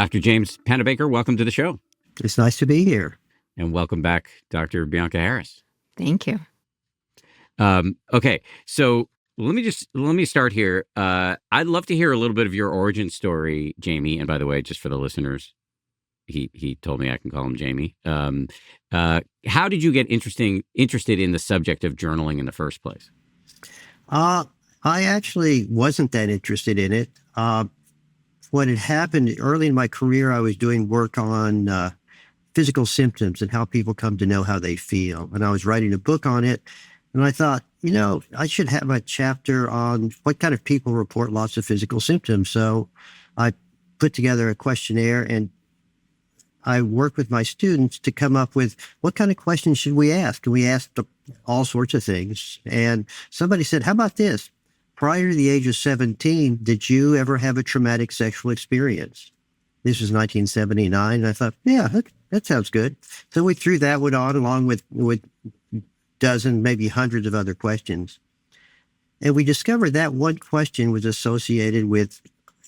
Dr. James Pennebaker, welcome to the show. It's nice to be here. And welcome back, Dr. Bianca Harris. Thank you. Okay, so let me start here. I'd love to hear a little bit of your origin story, Jamie. And by the way, just for the listeners, he told me I can call him Jamie. How did you get interested in the subject of journaling in the first place? I actually wasn't that interested in it. What had happened early in my career, I was doing work on physical symptoms and how people come to know how they feel. And I was writing a book on it. And I thought, I should have a chapter on what kind of people report lots of physical symptoms. So I put together a questionnaire and I worked with my students to come up with what kind of questions should we ask? And we asked all sorts of things. And somebody said, how about this? Prior to the age of 17, did you ever have a traumatic sexual experience? This was 1979. And I thought, yeah, that sounds good. So we threw that one on along with dozen, maybe hundreds of other questions. And we discovered that one question was associated with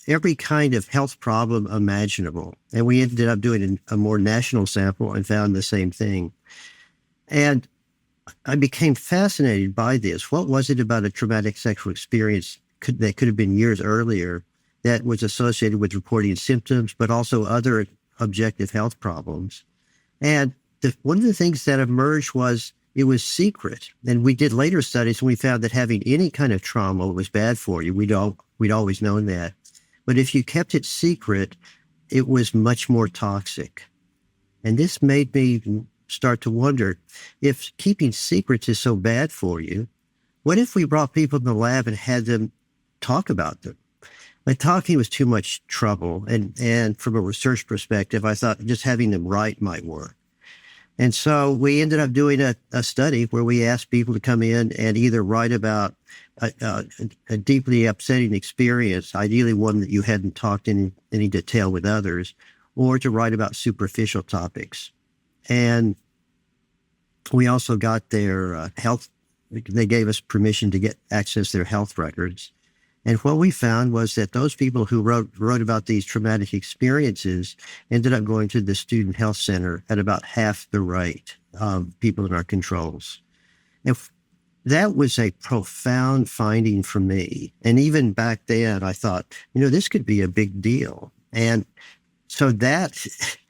every kind of health problem imaginable. And we ended up doing a more national sample and found the same thing. And I became fascinated by this. What was it about a traumatic sexual experience that could have been years earlier that was associated with reporting symptoms, but also other objective health problems? And one of the things that emerged was it was secret. And we did later studies and we found that having any kind of trauma was bad for you. We'd always known that. But if you kept it secret, it was much more toxic. And this made me start to wonder, if keeping secrets is so bad for you, what if we brought people in the lab and had them talk about them? But talking was too much trouble. And from a research perspective, I thought just having them write might work. And so we ended up doing a study where we asked people to come in and either write about a deeply upsetting experience, ideally one that you hadn't talked in any detail with others, or to write about superficial topics. And we also got their health. They gave us permission to access their health records. And what we found was that those people who wrote about these traumatic experiences ended up going to the student health center at about half the rate of people in our controls. And that was a profound finding for me. And even back then, I thought, this could be a big deal. And so that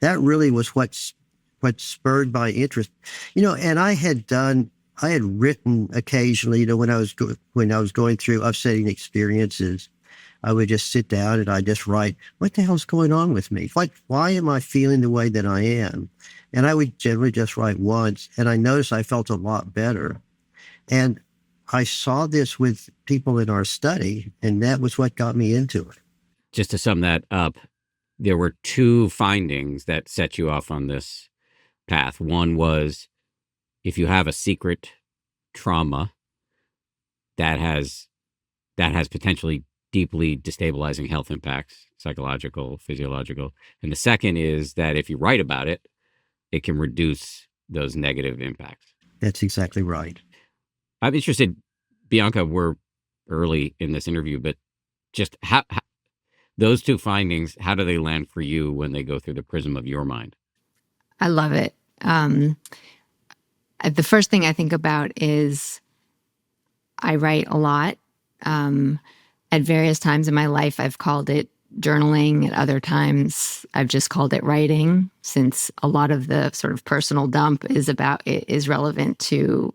really was what spurred my interest. And I had written occasionally, when I was going through upsetting experiences, I would just sit down and I just write, what the hell's going on with me? Why am I feeling the way that I am? And I would generally just write once, and I noticed I felt a lot better. And I saw this with people in our study, and that was what got me into it. Just to sum that up, there were two findings that set you off on this path. One was, if you have a secret trauma that has potentially deeply destabilizing health impacts, psychological, physiological. And the second is that if you write about it, it can reduce those negative impacts. That's exactly right. I'm interested, Bianca, we're early in this interview, but just how those two findings, how do they land for you when they go through the prism of your mind? I love it. The first thing I think about is I write a lot. At various times in my life, I've called it journaling. At other times, I've just called it writing, since a lot of the sort of personal dump is relevant to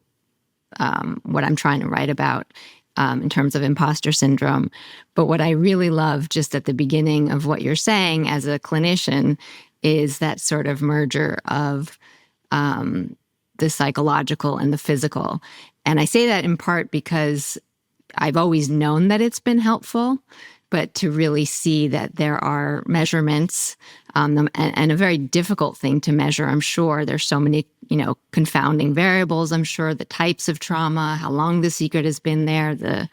what I'm trying to write about in terms of imposter syndrome. But what I really love just at the beginning of what you're saying as a clinician is that sort of merger of the psychological and the physical. And I say that in part because I've always known that it's been helpful, but to really see that there are measurements and a very difficult thing to measure, I'm sure. There's so many, confounding variables, I'm sure, the types of trauma, how long the secret has been there, the,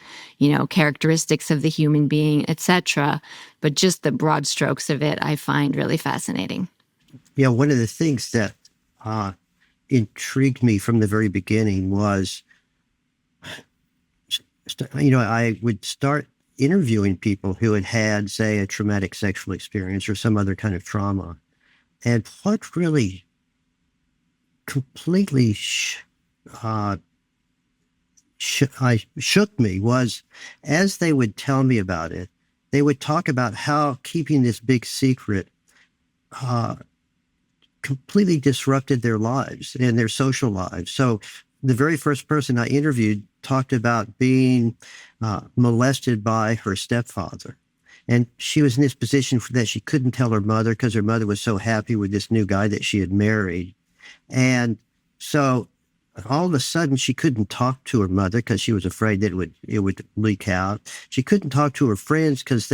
characteristics of the human being, etc. But just the broad strokes of it, I find really fascinating. Yeah, one of the things that intrigued me from the very beginning was, I would start interviewing people who had had, say, a traumatic sexual experience or some other kind of trauma. And what really completely shook me was, as they would tell me about it, they would talk about how keeping this big secret completely disrupted their lives and their social lives. So the very first person I interviewed talked about being molested by her stepfather. And she was in this position that she couldn't tell her mother because her mother was so happy with this new guy that she had married. And so all of a sudden she couldn't talk to her mother because she was afraid that it would leak out. She couldn't talk to her friends because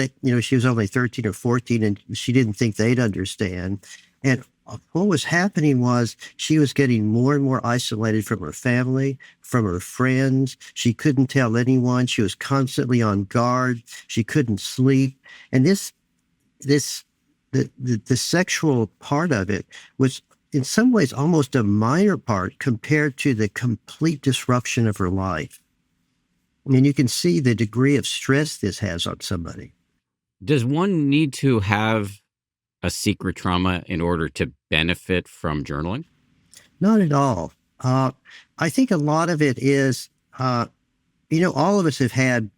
she was only 13 or 14 and she didn't think they'd understand. And what was happening was she was getting more and more isolated from her family, from her friends. She couldn't tell anyone. She was constantly on guard. She couldn't sleep. And the sexual part of it was in some ways almost a minor part compared to the complete disruption of her life. And you can see the degree of stress this has on somebody. Does one need to have a secret trauma in order to benefit from journaling? Not at all. I think a lot of it is, all of us have had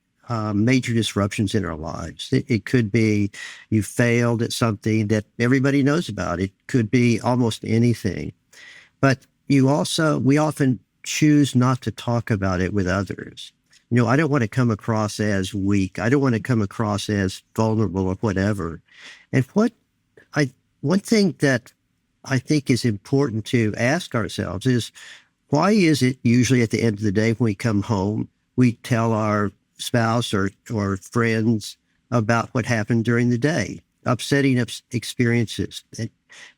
major disruptions in our lives. It could be you failed at something that everybody knows about. It could be almost anything. But we often choose not to talk about it with others. I don't want to come across as weak. I don't want to come across as vulnerable or whatever. And one thing that I think is important to ask ourselves is, why is it usually at the end of the day when we come home, we tell our spouse or friends about what happened during the day, upsetting experiences?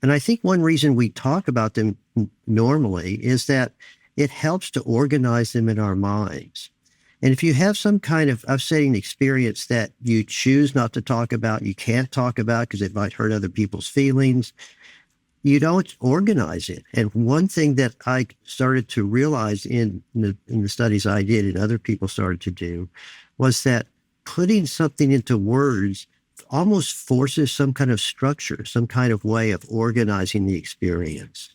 And I think one reason we talk about them normally is that it helps to organize them in our minds. And if you have some kind of upsetting experience that you choose not to talk about, you can't talk about because it might hurt other people's feelings, you don't organize it. And one thing that I started to realize in the studies I did and other people started to do was that putting something into words almost forces some kind of structure, some kind of way of organizing the experience.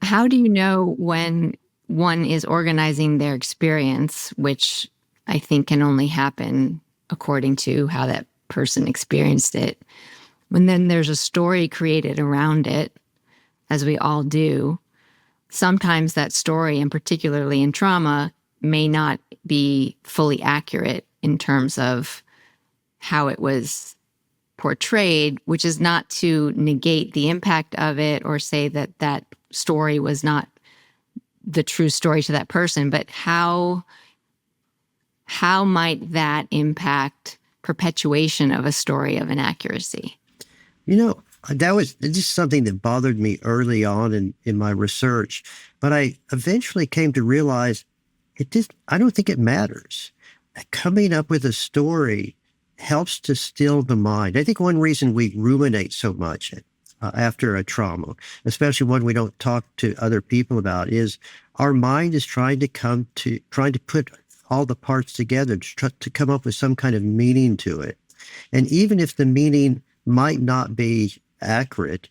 How do you know when one is organizing their experience, which I think can only happen according to how that person experienced it, when then there's a story created around it, as we all do? Sometimes that story, and particularly in trauma, may not be fully accurate in terms of how it was portrayed, which is not to negate the impact of it or say that that story was not the true story to that person, but how might that impact perpetuation of a story of inaccuracy? That was just something that bothered me early on in my research, but I eventually came to realize I don't think it matters. Coming up with a story helps to still the mind. I think one reason we ruminate so much after a trauma, especially one we don't talk to other people about, is our mind is trying to put all the parts together to come up with some kind of meaning to it. And even if the meaning might not be accurate,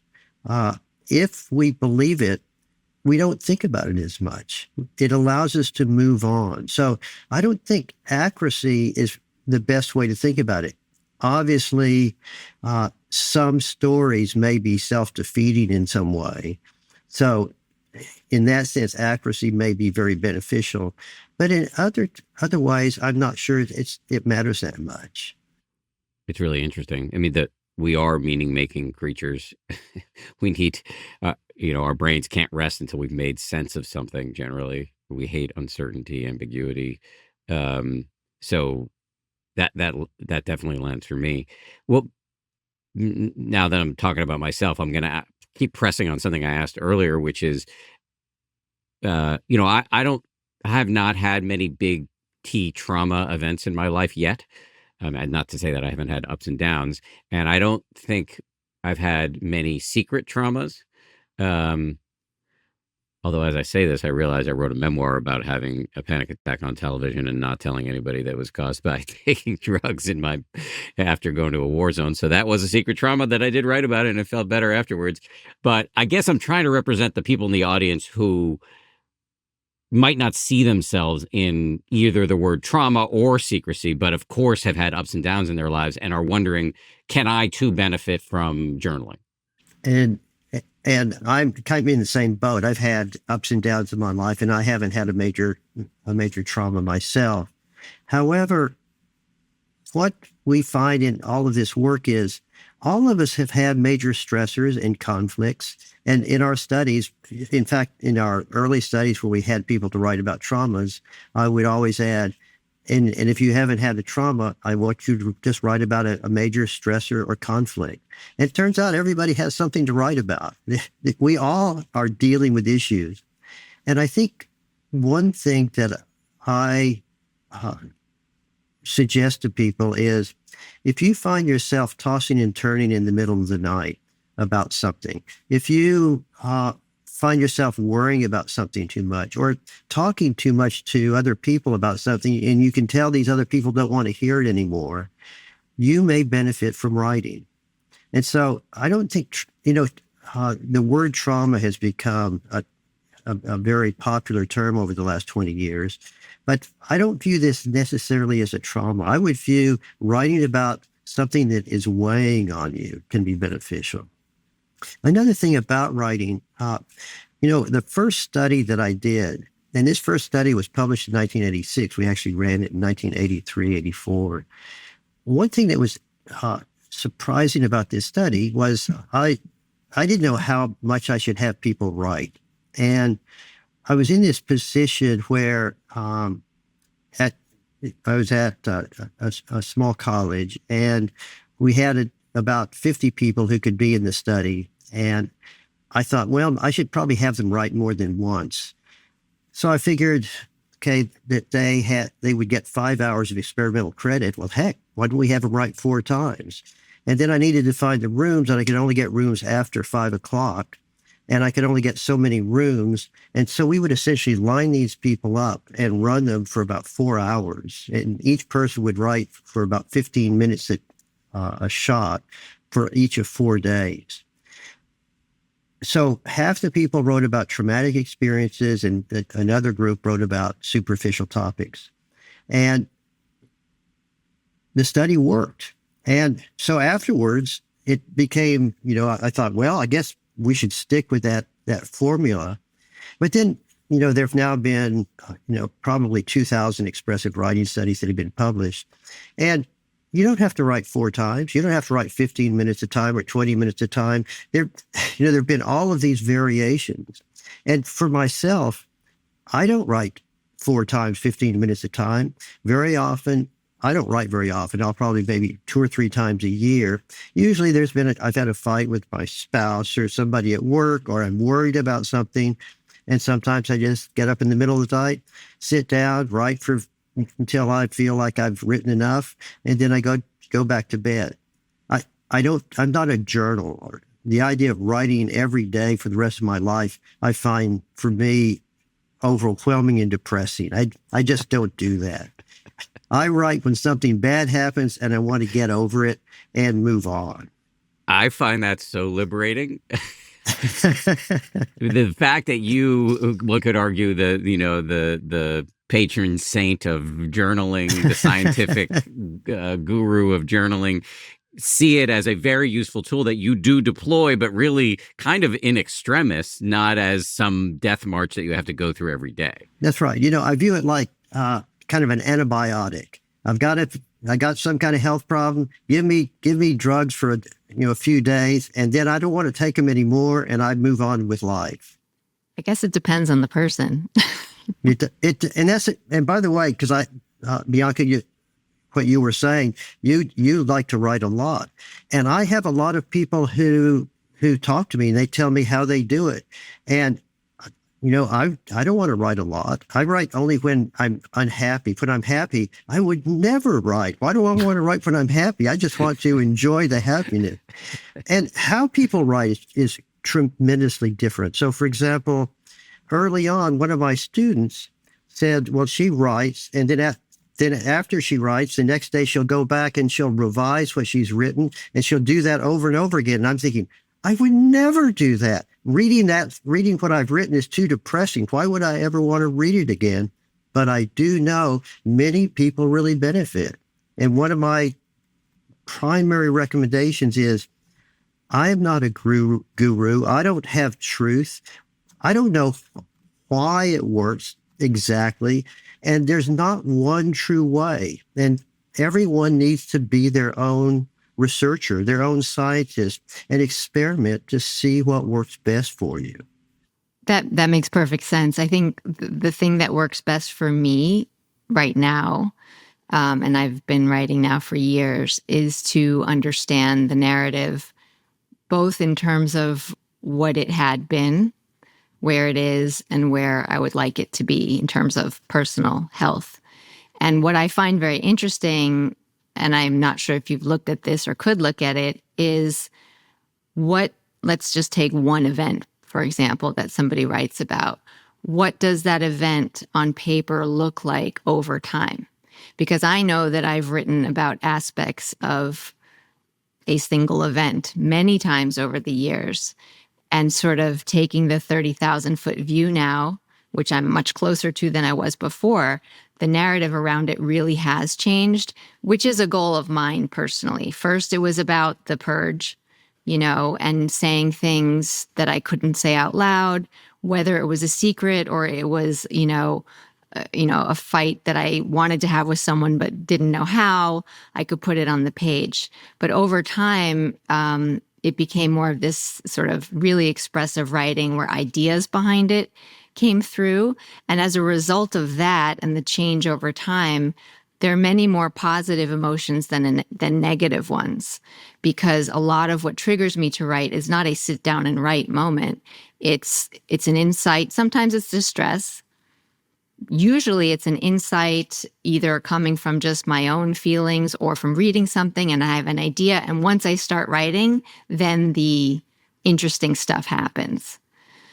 if we believe it, we don't think about it as much. It allows us to move on. So I don't think accuracy is the best way to think about it. Obviously, some stories may be self-defeating in some way. So in that sense, accuracy may be very beneficial. But in other ways, I'm not sure it matters that much. It's really interesting. I mean, that we are meaning-making creatures. We need, our brains can't rest until we've made sense of something. Generally, we hate uncertainty, ambiguity. So that definitely lands for me. Well, now that I'm talking about myself, I'm going to keep pressing on something I asked earlier, which is, I have not had many big T trauma events in my life yet. And not to say that I haven't had ups and downs, and I don't think I've had many secret traumas. Although, as I say this, I realize I wrote a memoir about having a panic attack on television and not telling anybody that was caused by taking drugs after going to a war zone. So that was a secret trauma that I did write about it, and it felt better afterwards. But I guess I'm trying to represent the people in the audience who might not see themselves in either the word trauma or secrecy, but of course have had ups and downs in their lives and are wondering, can I too benefit from journaling? And I'm kind of in the same boat. I've had ups and downs in my life, and I haven't had a major trauma myself. However, what we find in all of this work is all of us have had major stressors and conflicts. And in our studies, in fact, in our early studies where we had people to write about traumas, I would always add, and if you haven't had a trauma, I want you to just write about a major stressor or conflict. And it turns out everybody has something to write about. We all are dealing with issues. And I think one thing that I suggest to people is if you find yourself tossing and turning in the middle of the night about something, if you find yourself worrying about something too much or talking too much to other people about something, and you can tell these other people don't want to hear it anymore, you may benefit from writing. And so I don't think, the word trauma has become a very popular term over the last 20 years. But I don't view this necessarily as a trauma. I would view writing about something that is weighing on you can be beneficial. Another thing about writing, the first study that I did, and this first study was published in 1986. We actually ran it in 1983, 84. One thing that was surprising about this study was I didn't know how much I should have people write. And I was in this position where I was at a small college, and we had about 50 people who could be in the study. And I thought, well, I should probably have them write more than once. So I figured, okay, that they would get 5 hours of experimental credit. Well, heck, why don't we have them write 4 times? And then I needed to find the rooms, and I could only get rooms after 5 o'clock. And I could only get so many rooms. And so we would essentially line these people up and run them for about 4 hours. And each person would write for about 15 minutes a shot for each of 4 days. So half the people wrote about traumatic experiences, and another group wrote about superficial topics. And the study worked. And so afterwards, it became, I thought, well, I guess we should stick with that formula. But then, there have now been, probably 2,000 expressive writing studies that have been published. And you don't have to write 4 times. You don't have to write 15 minutes a time or 20 minutes a time. There have been all of these variations. And for myself, I don't write 4 times, 15 minutes a time. Very often, I don't write very often. I'll probably maybe 2 or 3 times a year. Usually I've had a fight with my spouse or somebody at work, or I'm worried about something. And sometimes I just get up in the middle of the night, sit down, write until I feel like I've written enough. And then I go back to bed. I'm not a journaler. The idea of writing every day for the rest of my life, I find for me overwhelming and depressing. I just don't do that. I write when something bad happens and I want to get over it and move on. I find that so liberating. The fact that one could argue the patron saint of journaling, the scientific guru of journaling, see it as a very useful tool that you do deploy, but really kind of in extremis, not as some death march that you have to go through every day. That's right. I view it like kind of an antibiotic. I got some kind of health problem. Give me drugs for a few days, and then I don't want to take them anymore, and I move on with life. I guess it depends on the person. And by the way, because Bianca, what you were saying, you like to write a lot, and I have a lot of people who talk to me and they tell me how they do it, and I don't want to write a lot. I write only when I'm unhappy. When I'm happy, I would never write. Why do I want to write when I'm happy? I just want to enjoy the happiness. And how people write is tremendously different. So, for example, early on, one of my students said, well, she writes, and then after she writes, the next day she'll go back and she'll revise what she's written, and she'll do that over and over again. And I'm thinking, I would never do that. Reading what I've written is too depressing. Why would I ever want to read it again? But I do know many people really benefit. And one of my primary recommendations is, I am not a guru. I don't have truth. I don't know why it works exactly. And there's not one true way. And everyone needs to be their own researcher, their own scientist, and experiment to see what works best for you. That makes perfect sense. I think the thing that works best for me right now, and I've been writing now for years, is to understand the narrative, both in terms of what it had been, where it is, and where I would like it to be in terms of personal health. And what I find very interesting, and I'm not sure if you've looked at this or could look at it, is let's just take one event, for example, that somebody writes about. What does that event on paper look like over time? Because I know that I've written about aspects of a single event many times over the years, and sort of taking the 30,000-foot view now, which I'm much closer to than I was before, the narrative around it really has changed, which is a goal of mine personally. First, it was about the purge, and saying things that I couldn't say out loud, whether it was a secret or it was, a fight that I wanted to have with someone but didn't know how, I could put it on the page. But over time, it became more of this sort of really expressive writing where ideas behind it came through. And as a result of that and the change over time, there are many more positive emotions than negative ones, because a lot of what triggers me to write is not a sit down and write moment. It's an insight. Sometimes it's distress. Usually it's an insight either coming from just my own feelings or from reading something and I have an idea. And once I start writing, then the interesting stuff happens.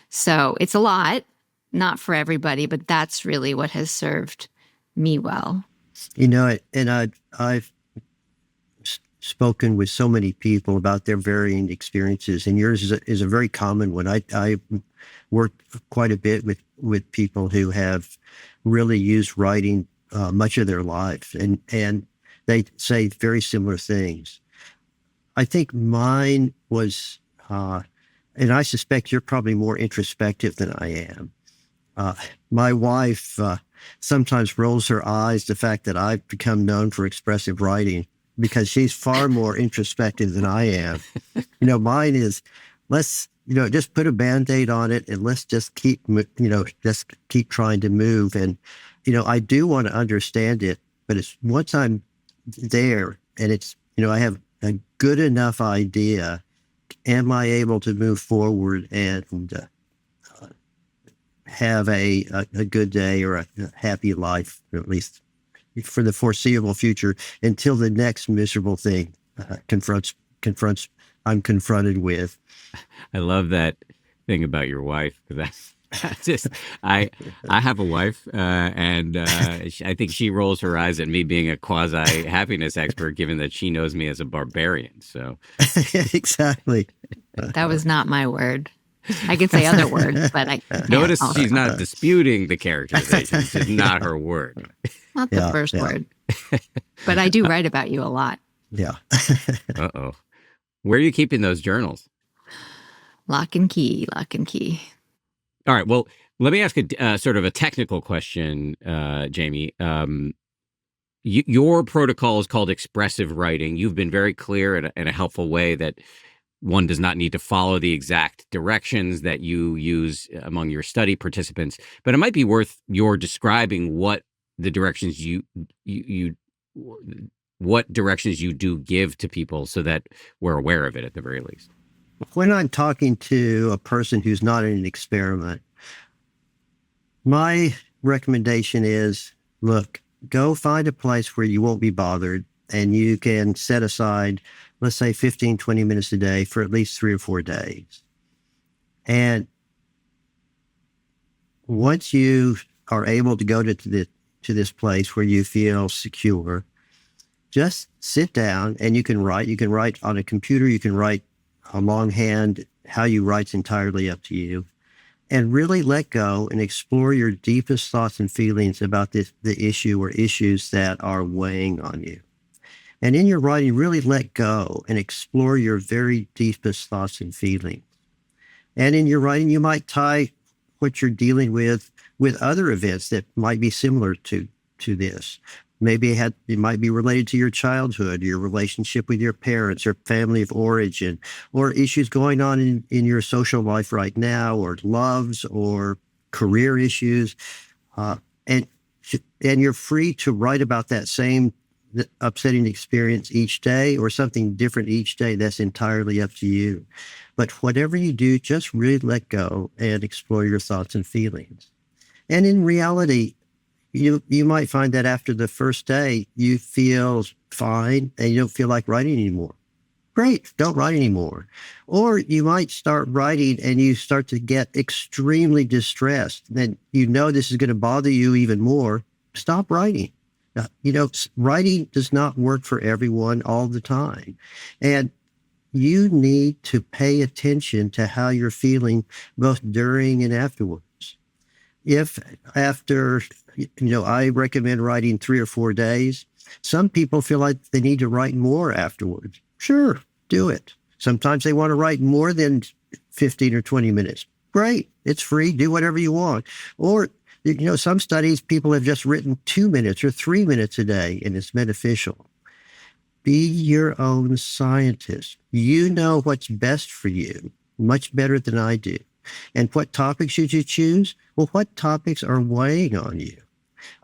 So it's a lot, not for everybody, but that's really what has served me well. And I've spoken with so many people about their varying experiences, and yours is a very common one. I work quite a bit with people who have really used writing much of their life, and they say very similar things. I think mine was, and I suspect you're probably more introspective than I am. My wife sometimes rolls her eyes the fact that I've become known for expressive writing, because she's far more introspective than I am. Mine is, let's, just put a Band-Aid on it and let's just keep trying to move. And, I do want to understand it, but it's once I'm there and it's, I have a good enough idea, am I able to move forward and have a good day or a happy life, or at least for the foreseeable future, until the next miserable thing I'm confronted with. I love that thing about your wife, because that's just I have a wife, and I think she rolls her eyes at me being a quasi happiness expert, given that she knows me as a barbarian. So exactly. That was not my word. I could say other words, but I notice she's not disputing the characterization. It's just not her word. Not the first word. But I do write about you a lot. Yeah. Uh-oh. Where are you keeping those journals? Lock and key, lock and key. All right. Well, let me ask a sort of a technical question, Jamie. Your protocol is called expressive writing. You've been very clear in a helpful way that one does not need to follow the exact directions that you use among your study participants, but it might be worth your describing what the directions what directions you do give to people, so that we're aware of it at the very least. When I'm talking to a person who's not in an experiment, my recommendation is, look, go find a place where you won't be bothered, and you can set aside, let's say 15, 20 minutes a day for at least 3 or 4 days. And once you are able to go to this place where you feel secure, just sit down and you can write. You can write on a computer. You can write a longhand. How you write's entirely up to you. And really let go and explore your deepest thoughts and feelings about the issue or issues that are weighing on you. And in your writing, really let go and explore your very deepest thoughts and feelings. And in your writing, you might tie what you're dealing with other events that might be similar to this. Maybe it might be related to your childhood, your relationship with your parents, or family of origin, or issues going on in your social life right now, or loves, or career issues. And you're free to write about that same upsetting experience each day or something different each day. That's entirely up to you. But whatever you do, just really let go and explore your thoughts and feelings. And in reality, you might find that after the first day, you feel fine and you don't feel like writing anymore. Great, don't write anymore. Or you might start writing and you start to get extremely distressed. Then you know this is going to bother you even more. Stop writing. Writing does not work for everyone all the time. And you need to pay attention to how you're feeling both during and afterwards. If after, I recommend writing 3 or 4 days, some people feel like they need to write more afterwards. Sure, do it. Sometimes they want to write more than 15 or 20 minutes. Great, it's free, do whatever you want. Or, some studies, people have just written 2 minutes or 3 minutes a day, and it's beneficial. Be your own scientist. You know what's best for you, much better than I do. And what topics should you choose? Well, what topics are weighing on you?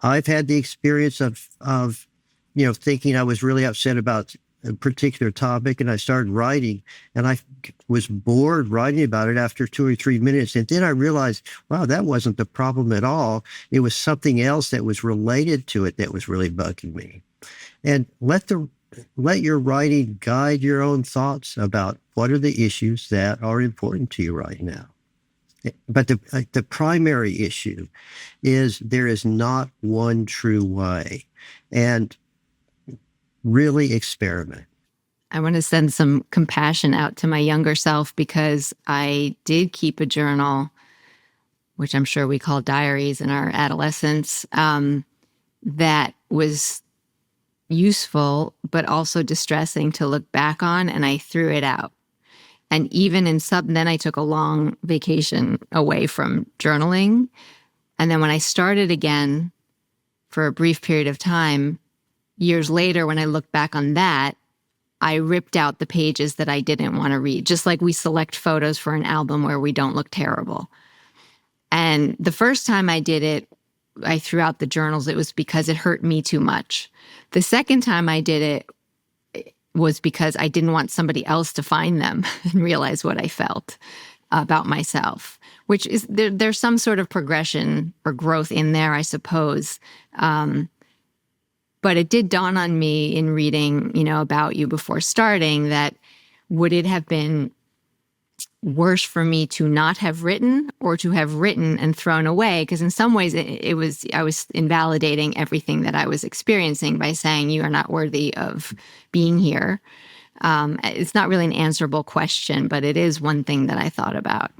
I've had the experience of thinking I was really upset about a particular topic, and I started writing, and I was bored writing about it after 2 or 3 minutes. And then I realized, wow, that wasn't the problem at all. It was something else that was related to it that was really bugging me. And let your writing guide your own thoughts about what are the issues that are important to you right now. But the primary issue is there is not one true way. And really experiment. I want to send some compassion out to my younger self because I did keep a journal, which I'm sure we call diaries in our adolescence, that was useful, but also distressing to look back on, and I threw it out. And even then I took a long vacation away from journaling. And then when I started again for a brief period of time, years later, when I look back on that, I ripped out the pages that I didn't want to read, just like we select photos for an album where we don't look terrible. And the first time I did it, I threw out the journals. It was because it hurt me too much. The second time I did it was because I didn't want somebody else to find them and realize what I felt about myself, which is there's some sort of progression or growth in there, I suppose. But it did dawn on me in reading, about you before starting that would it have been worse for me to not have written or to have written and thrown away? Because in some ways I was invalidating everything that I was experiencing by saying you are not worthy of being here. It's not really an answerable question, but it is one thing that I thought about.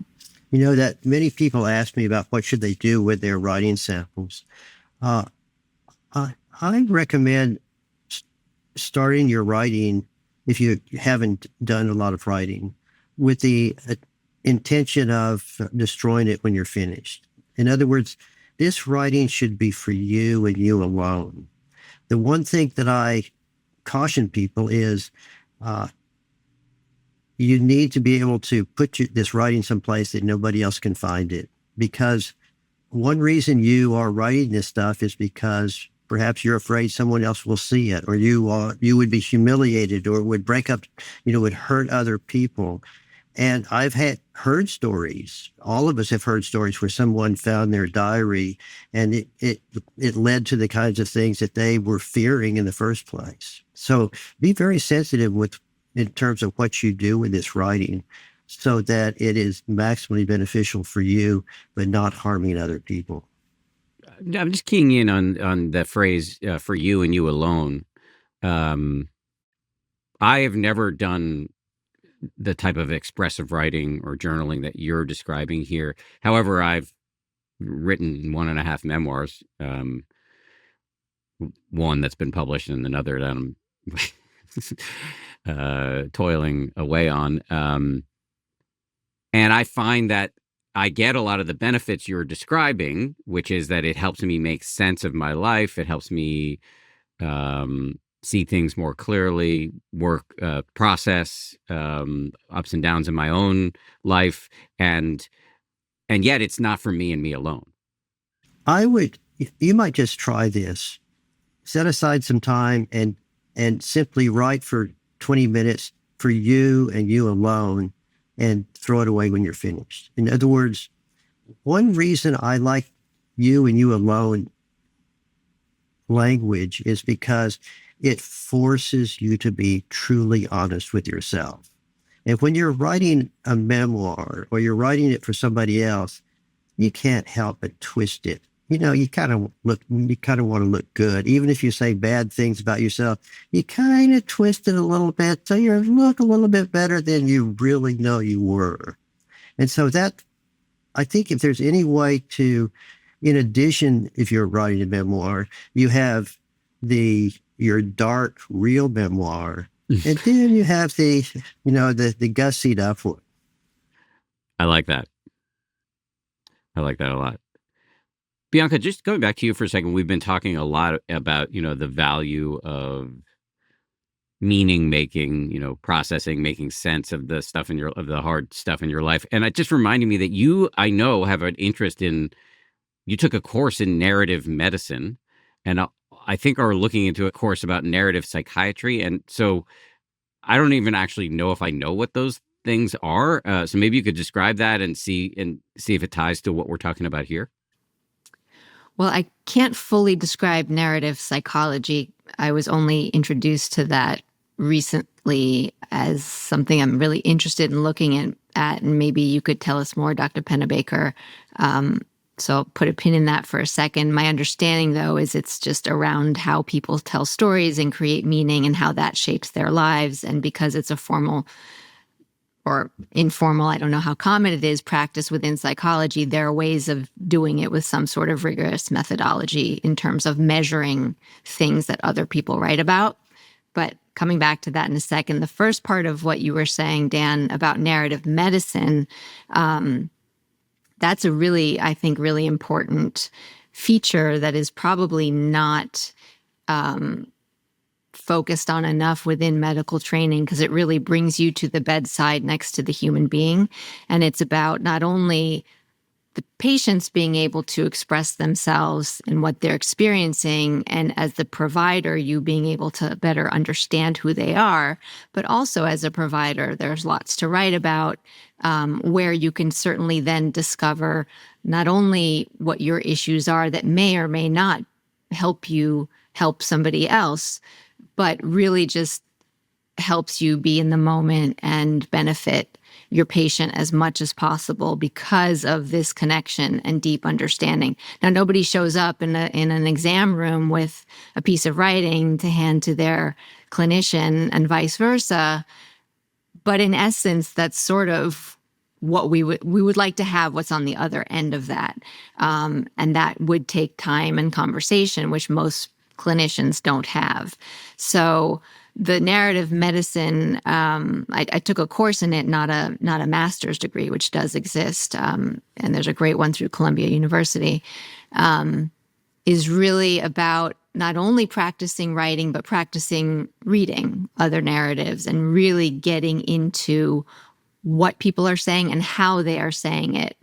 That many people ask me about what should they do with their writing samples. I recommend starting your writing, if you haven't done a lot of writing, with the intention of destroying it when you're finished. In other words, this writing should be for you and you alone. The one thing that I caution people is you need to be able to put this writing someplace that nobody else can find it. Because one reason you are writing this stuff is because perhaps you're afraid someone else will see it, or you would be humiliated, or would break up, would hurt other people. And I've heard stories. All of us have heard stories where someone found their diary and it led to the kinds of things that they were fearing in the first place. So be very sensitive in terms of what you do with this writing, so that it is maximally beneficial for you, but not harming other people. I'm just keying in on the phrase for you and you alone. I have never done the type of expressive writing or journaling that you're describing here. However, I've written 1.5 memoirs, one that's been published and another that I'm toiling away on. And I find that I get a lot of the benefits you're describing, which is that it helps me make sense of my life. It helps me see things more clearly, process ups and downs in my own life, and yet it's not for me and me alone. You might just try this. Set aside some time and simply write for 20 minutes for you and you alone, and throw it away when you're finished. In other words, one reason I like you and you alone language is because it forces you to be truly honest with yourself. And when you're writing a memoir or you're writing it for somebody else, you can't help but twist it. You kind of want to look good. Even if you say bad things about yourself, you kind of twist it a little bit so you look a little bit better than you really know you were. And so I think if there's any way to, in addition, if you're writing a memoir, you have your dark, real memoir, and then you have the gussied up one. I like that. I like that a lot. Bianca, just going back to you for a second, we've been talking a lot about, the value of meaning making, processing, making sense of the stuff of the hard stuff in your life. And it just reminded me that you, I know, have an interest you took a course in narrative medicine, and I think are looking into a course about narrative psychiatry. And so I don't even actually know if I know what those things are. So maybe you could describe that and see if it ties to what we're talking about here. Well, I can't fully describe narrative psychology. I was only introduced to that recently as something I'm really interested in looking at, and maybe you could tell us more, Dr. Pennebaker. So I'll put a pin in that for a second. My understanding, though, is it's just around how people tell stories and create meaning and how that shapes their lives. And because it's a formal or informal, I don't know how common it is, practice within psychology, there are ways of doing it with some sort of rigorous methodology in terms of measuring things that other people write about. But coming back to that in a second, the first part of what you were saying, Dan, about narrative medicine, that's a really, I think, really important feature that is probably not focused on enough within medical training, because it really brings you to the bedside next to the human being. And it's about not only the patients being able to express themselves and what they're experiencing, and as the provider, you being able to better understand who they are, but also as a provider, there's lots to write about, where you can certainly then discover not only what your issues are that may or may not help you help somebody else, but really just helps you be in the moment and benefit your patient as much as possible because of this connection and deep understanding. Now, nobody shows up in an exam room with a piece of writing to hand to their clinician and vice versa. But in essence, that's sort of what we would like to have, what's on the other end of that. And that would take time and conversation, which most clinicians don't have. So the narrative medicine, I took a course in it, not a master's degree, which does exist, and there's a great one through Columbia University, is really about not only practicing writing, but practicing reading other narratives and really getting into what people are saying and how they are saying it,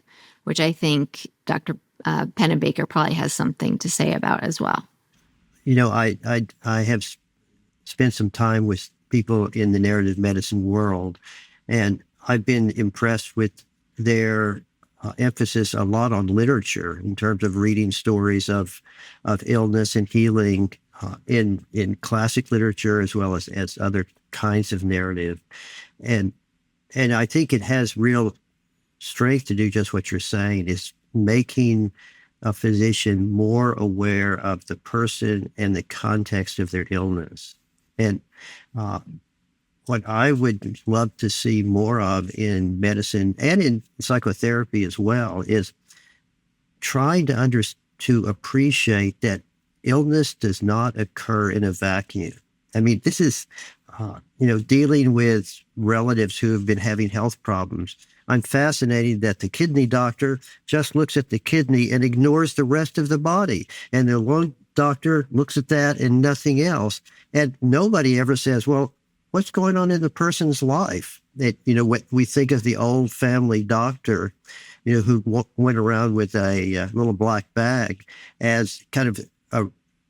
which I think Dr. Pennebaker probably has something to say about as well. I have spent some time with people in the narrative medicine world, and I've been impressed with their emphasis a lot on literature in terms of reading stories of illness and healing in classic literature as well as other kinds of narrative. And And I think it has real strength to do just what you're saying, is making a physician more aware of the person and the context of their illness. And uh, what I would love to see more of in medicine and in psychotherapy as well is trying to appreciate that illness does not occur in a vacuum. I mean, this is, dealing with relatives who have been having health problems. I'm fascinated that the kidney doctor just looks at the kidney and ignores the rest of the body. And the lung doctor looks at that and nothing else. And nobody ever says, well, what's going on in the person's life? What we think of the old family doctor, who went around with a little black bag as kind of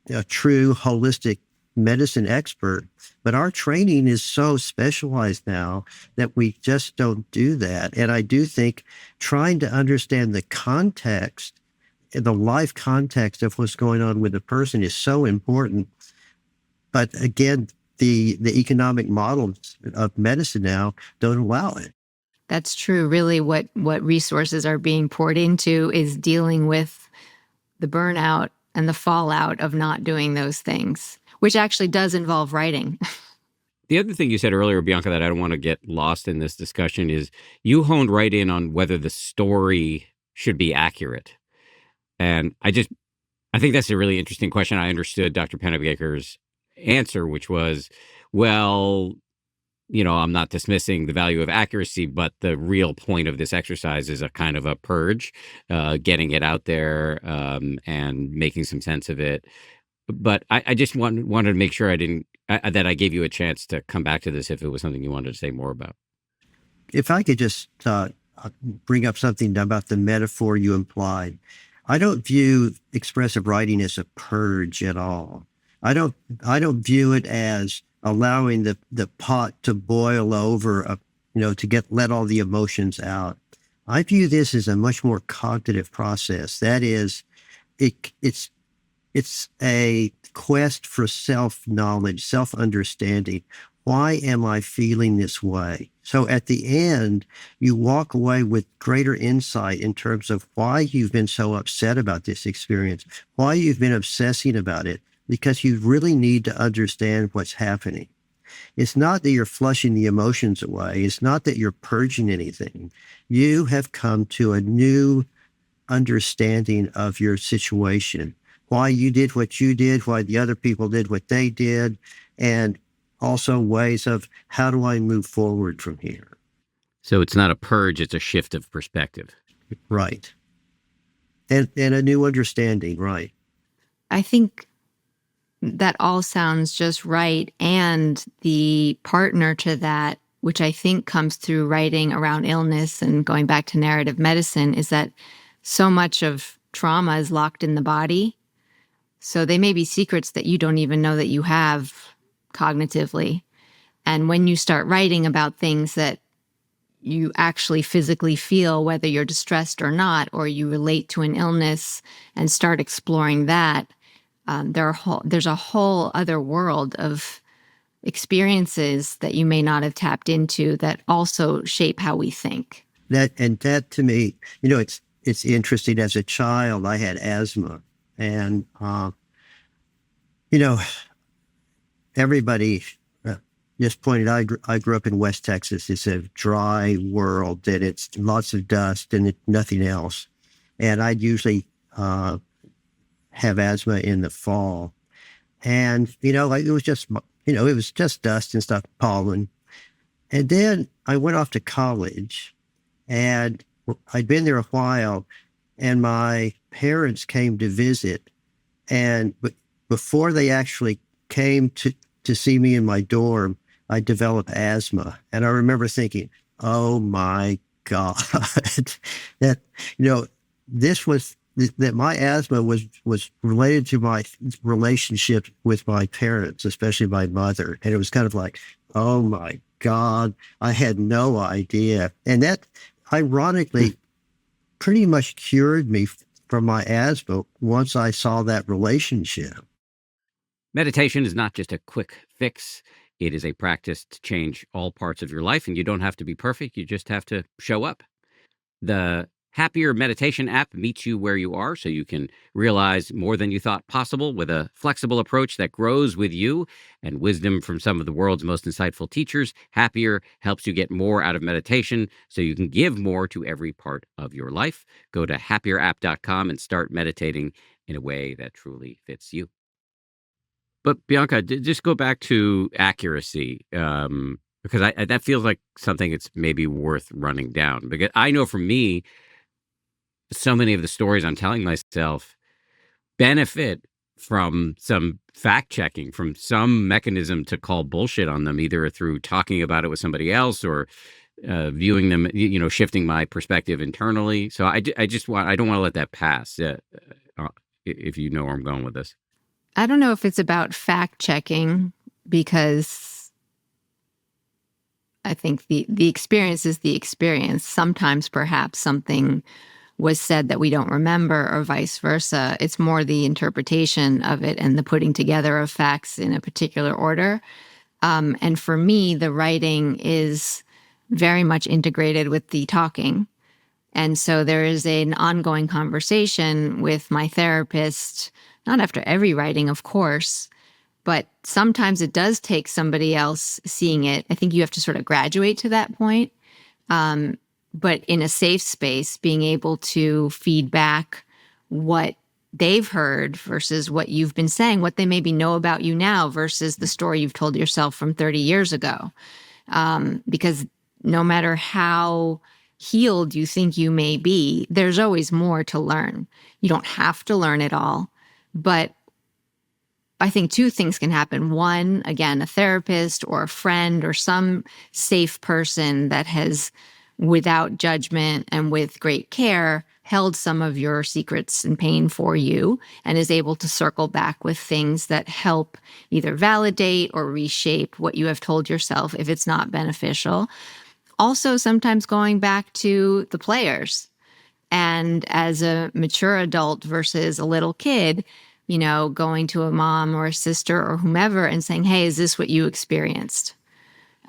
a true holistic medicine expert. But our training is so specialized now that we just don't do that. And I do think trying to understand the context, the life context of what's going on with a person is so important. But again, the economic models of medicine now don't allow it. That's true. Really, what resources are being poured into is dealing with the burnout and the fallout of not doing those things, which actually does involve writing. The other thing you said earlier, Bianca, that I don't want to get lost in this discussion is you honed right in on whether the story should be accurate. And I think that's a really interesting question. I understood Dr. Pennebaker's answer, which was, well, I'm not dismissing the value of accuracy, but the real point of this exercise is a kind of a purge, getting it out there and making some sense of it. But I just wanted to make sure that I gave you a chance to come back to this if it was something you wanted to say more about. If I could just bring up something about the metaphor you implied. I don't view expressive writing as a purge at all. I don't view it as allowing the pot to boil over, to let all the emotions out. I view this as a much more cognitive process. That is, it's a quest for self-knowledge, self-understanding. Why am I feeling this way? So at the end, you walk away with greater insight in terms of why you've been so upset about this experience, why you've been obsessing about it, because you really need to understand what's happening. It's not that you're flushing the emotions away. It's not that you're purging anything. You have come to a new understanding of your situation, why you did what you did, why the other people did what they did, and also ways of how do I move forward from here. So it's not a purge, it's a shift of perspective. Right. And a new understanding, right. I think that all sounds just right. And the partner to that, which I think comes through writing around illness and going back to narrative medicine, is that so much of trauma is locked in the body. So they may be secrets that you don't even know that you have cognitively. And when you start writing about things that you actually physically feel, whether you're distressed or not, or you relate to an illness and start exploring that, there's a whole other world of experiences that you may not have tapped into that also shape how we think. That to me, it's interesting. As a child, I had asthma, and everybody just pointed out, I grew up in West Texas. It's a dry world, and it's lots of dust and nothing else. And I'd usually have asthma in the fall. And, it was just dust and stuff, pollen. And then I went off to college, and I'd been there a while, and my parents came to visit. And before they actually came to see me in my dorm, I developed asthma. And I remember thinking, oh my God, that my asthma was related to my relationship with my parents, especially my mother. And it was kind of like, oh my God, I had no idea. And that ironically pretty much cured me from my asthma once I saw that relationship. Meditation is not just a quick fix. It is a practice to change all parts of your life, and you don't have to be perfect. You just have to show up. The Happier Meditation app meets you where you are so you can realize more than you thought possible with a flexible approach that grows with you and wisdom from some of the world's most insightful teachers. Happier helps you get more out of meditation so you can give more to every part of your life. Go to happierapp.com and start meditating in a way that truly fits you. But Bianca, just go back to accuracy, because that feels like something that's maybe worth running down. Because I know for me, so many of the stories I'm telling myself benefit from some fact checking, from some mechanism to call bullshit on them, either through talking about it with somebody else or viewing them, shifting my perspective internally. So I don't want to let that pass. If you know where I'm going with this. I don't know if it's about fact checking, because I think the experience is the experience. Sometimes perhaps something was said that we don't remember, or vice versa. It's more the interpretation of it and the putting together of facts in a particular order. And for me, the writing is very much integrated with the talking. And so there is an ongoing conversation with my therapist, not after every writing, of course, but sometimes it does take somebody else seeing it. I think you have to sort of graduate to that point. But in a safe space, being able to feed back what they've heard versus what you've been saying, what they maybe know about you now versus the story you've told yourself from 30 years ago. Because no matter how healed you think you may be, there's always more to learn. You don't have to learn it all. But I think two things can happen. One, again, a therapist or a friend or some safe person that has, without judgment and with great care, held some of your secrets and pain for you and is able to circle back with things that help either validate or reshape what you have told yourself if it's not beneficial. Also, sometimes going back to the players. And as a mature adult versus a little kid, going to a mom or a sister or whomever and saying, hey, is this what you experienced?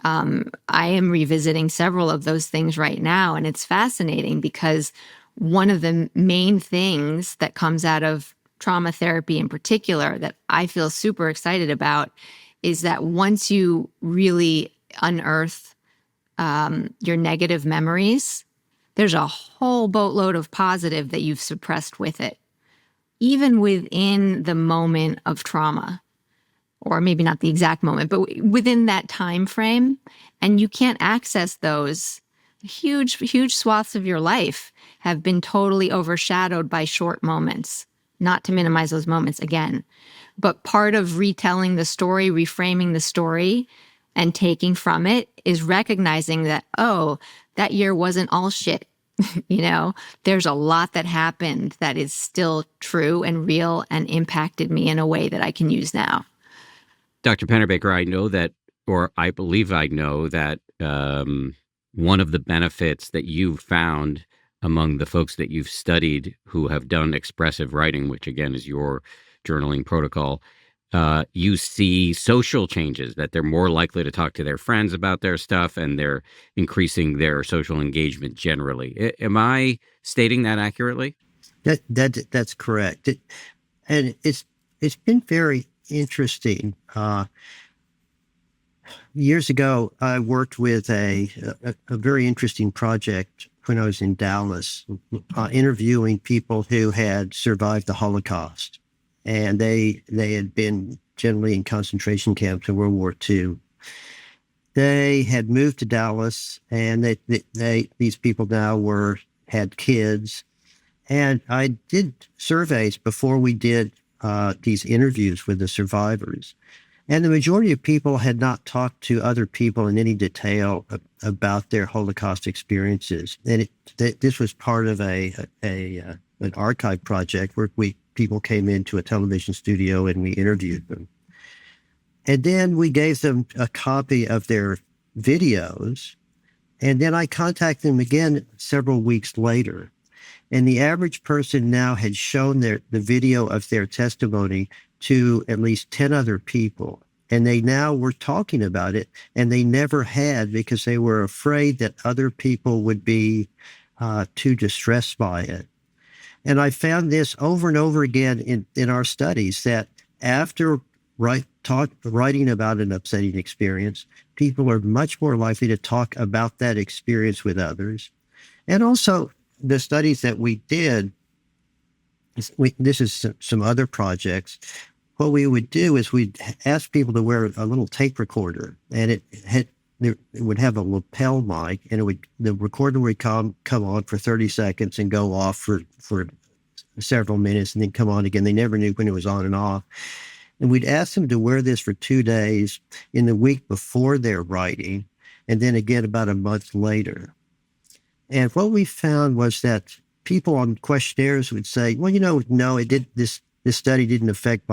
I am revisiting several of those things right now, and it's fascinating because one of the main things that comes out of trauma therapy in particular that I feel super excited about is that once you really unearth your negative memories, there's a whole boatload of positive that you've suppressed with it, even within the moment of trauma. Or maybe not the exact moment, but within that time frame. And you can't access those. Huge, huge swaths of your life have been totally overshadowed by short moments. Not to minimize those moments again. But part of retelling the story, reframing the story, and taking from it is recognizing that, oh, that year wasn't all shit. There's a lot that happened that is still true and real and impacted me in a way that I can use now. Dr. Pennebaker, I know that, or I believe I know that one of the benefits that you've found among the folks that you've studied who have done expressive writing, which again is your journaling protocol, you see social changes, that they're more likely to talk to their friends about their stuff and they're increasing their social engagement generally. Am I stating that accurately? That's correct. And it's been very interesting. Years ago, I worked with a very interesting project when I was in Dallas, interviewing people who had survived the Holocaust, and they had been generally in concentration camps in World War II. They had moved to Dallas, and these people now had kids, and I did surveys before we did these interviews with the survivors. And the majority of people had not talked to other people in any detail about their Holocaust experiences. And this was part of an archive project where people came into a television studio and we interviewed them. And then we gave them a copy of their videos. And then I contacted them again several weeks later. And the average person now had shown the video of their testimony to at least 10 other people. And they now were talking about it, and they never had because they were afraid that other people would be too distressed by it. And I found this over and over again in our studies that after writing about an upsetting experience, people are much more likely to talk about that experience with others. And also, the studies that we did, this is some other projects. What we would do is we'd ask people to wear a little tape recorder, and it would have a lapel mic, and the recorder would come on for 30 seconds and go off for several minutes and then come on again. They never knew when it was on and off. And we'd ask them to wear this for 2 days in the week before their writing, and then again about a month later. And what we found was that people on questionnaires would say, well, no, it did this study didn't affect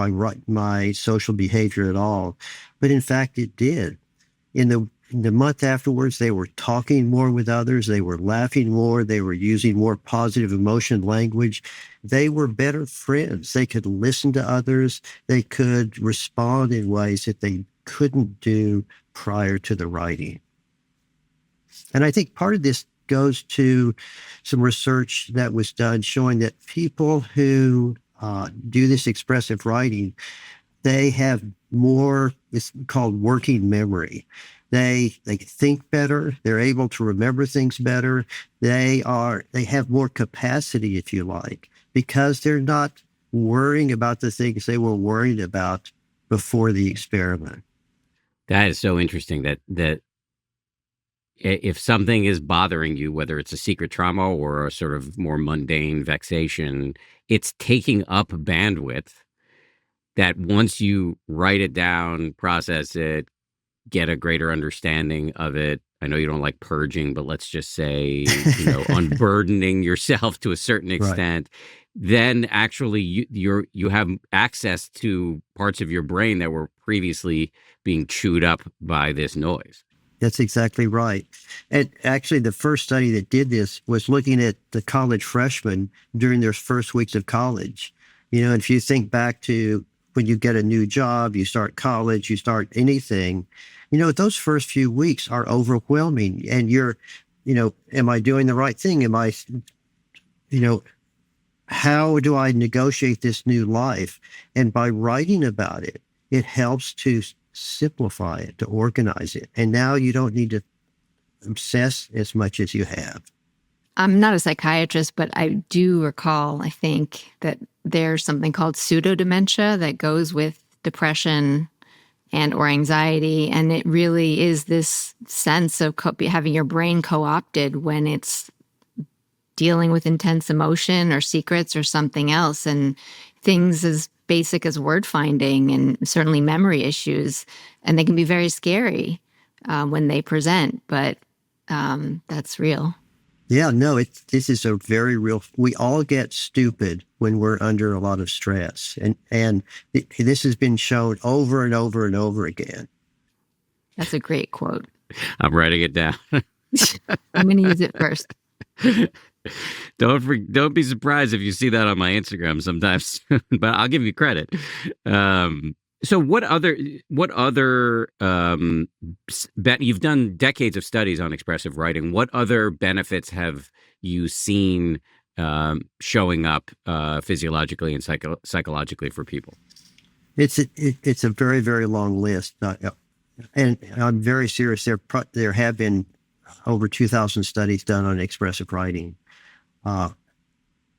my social behavior at all. But in fact, it did. In the month afterwards, they were talking more with others. They were laughing more. They were using more positive emotion language. They were better friends. They could listen to others. They could respond in ways that they couldn't do prior to the writing. And I think part of this goes to some research that was done showing that people who do this expressive writing, they have more, it's called working memory. They think better. They're able to remember things better. They have more capacity, if you like, because they're not worrying about the things they were worried about before the experiment. That is so interesting that if something is bothering you, whether it's a secret trauma or a sort of more mundane vexation, it's taking up bandwidth that once you write it down, process it, get a greater understanding of it. I know you don't like purging, but let's just say, unburdening yourself to a certain extent. Right. Then actually you have access to parts of your brain that were previously being chewed up by this noise. That's exactly right. And actually, the first study that did this was looking at the college freshmen during their first weeks of college. If you think back to when you get a new job, you start college, you start anything, those first few weeks are overwhelming. And you're, am I doing the right thing? Am I, how do I negotiate this new life? And by writing about it, it helps to simplify it, to organize it. And now you don't need to obsess as much as you have. I'm not a psychiatrist, but I do recall, I think, that there's something called pseudo dementia that goes with depression and or anxiety. And it really is this sense of having your brain co-opted when it's dealing with intense emotion or secrets or something else. And things as basic as word finding and certainly memory issues. And they can be very scary when they present, but that's real. Yeah, no, this is a very real, we all get stupid when we're under a lot of stress. And this has been shown over and over and over again. That's a great quote. I'm writing it down. I'm going to use it first. Don't be surprised if you see that on my Instagram sometimes, but I'll give you credit. So what other you've done decades of studies on expressive writing. What other benefits have you seen showing up physiologically and psychologically for people? It's a very, very long list. And I'm very serious. There have been over 2,000 studies done on expressive writing.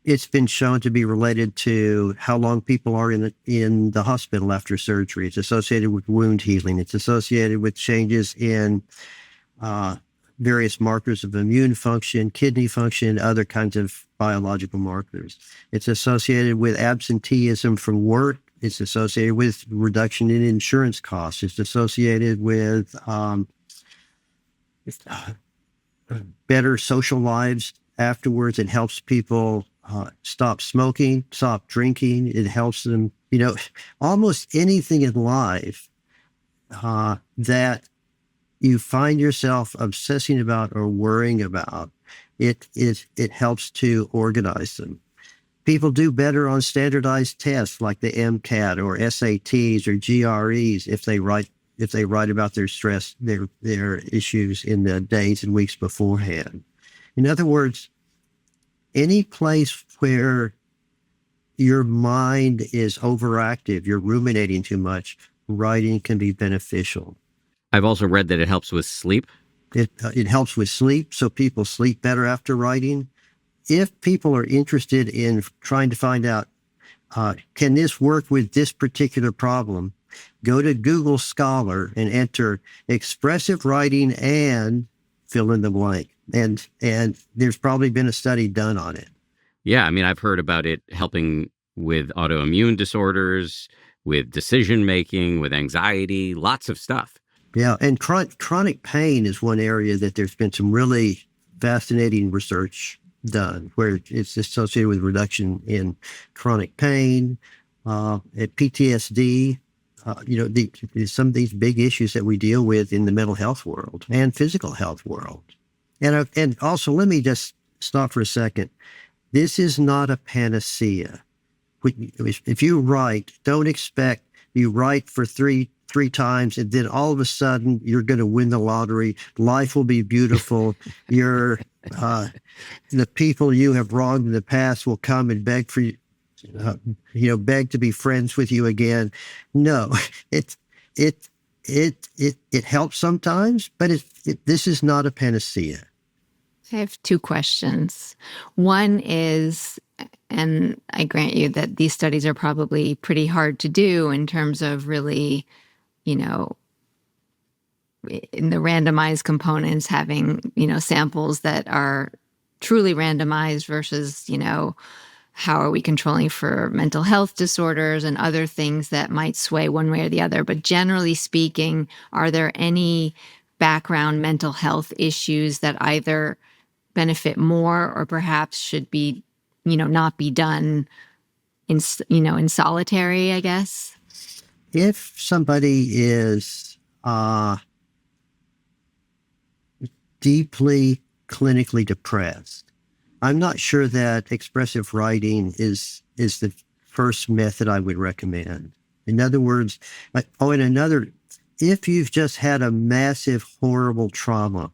It's been shown to be related to how long people are in the hospital after surgery. It's associated with wound healing. It's associated with changes in various markers of immune function, kidney function, other kinds of biological markers. It's associated with absenteeism from work. It's associated with reduction in insurance costs. It's associated with better social lives afterwards. It helps people stop smoking, stop drinking. It helps them, almost anything in life that you find yourself obsessing about or worrying about, it helps to organize them. People do better on standardized tests like the MCAT or SATs or GREs if they write about their stress, their issues in the days and weeks beforehand. In other words, any place where your mind is overactive, you're ruminating too much, writing can be beneficial. I've also read that it helps with sleep. It helps with sleep, so people sleep better after writing. If people are interested in trying to find out, can this work with this particular problem, go to Google Scholar and enter expressive writing and fill in the blank. And there's probably been a study done on it. Yeah, I mean, I've heard about it helping with autoimmune disorders, with decision making, with anxiety, lots of stuff. Yeah, and chronic pain is one area that there's been some really fascinating research done where it's associated with reduction in chronic pain, at PTSD, some of these big issues that we deal with in the mental health world and physical health world. And also, let me just stop for a second. This is not a panacea. If you write, don't expect you write for three times and then all of a sudden you're going to win the lottery. Life will be beautiful. The people you have wronged in the past will come and beg for you, beg to be friends with you again. No, it helps sometimes, but this is not a panacea. I have two questions. One is, and I grant you that these studies are probably pretty hard to do in terms of really, in the randomized components, having, samples that are truly randomized versus, how are we controlling for mental health disorders and other things that might sway one way or the other. But generally speaking, are there any background mental health issues that either benefit more or perhaps should be, not be done in solitary, I guess? If somebody is deeply clinically depressed, I'm not sure that expressive writing is the first method I would recommend. In other words, if you've just had a massive, horrible trauma,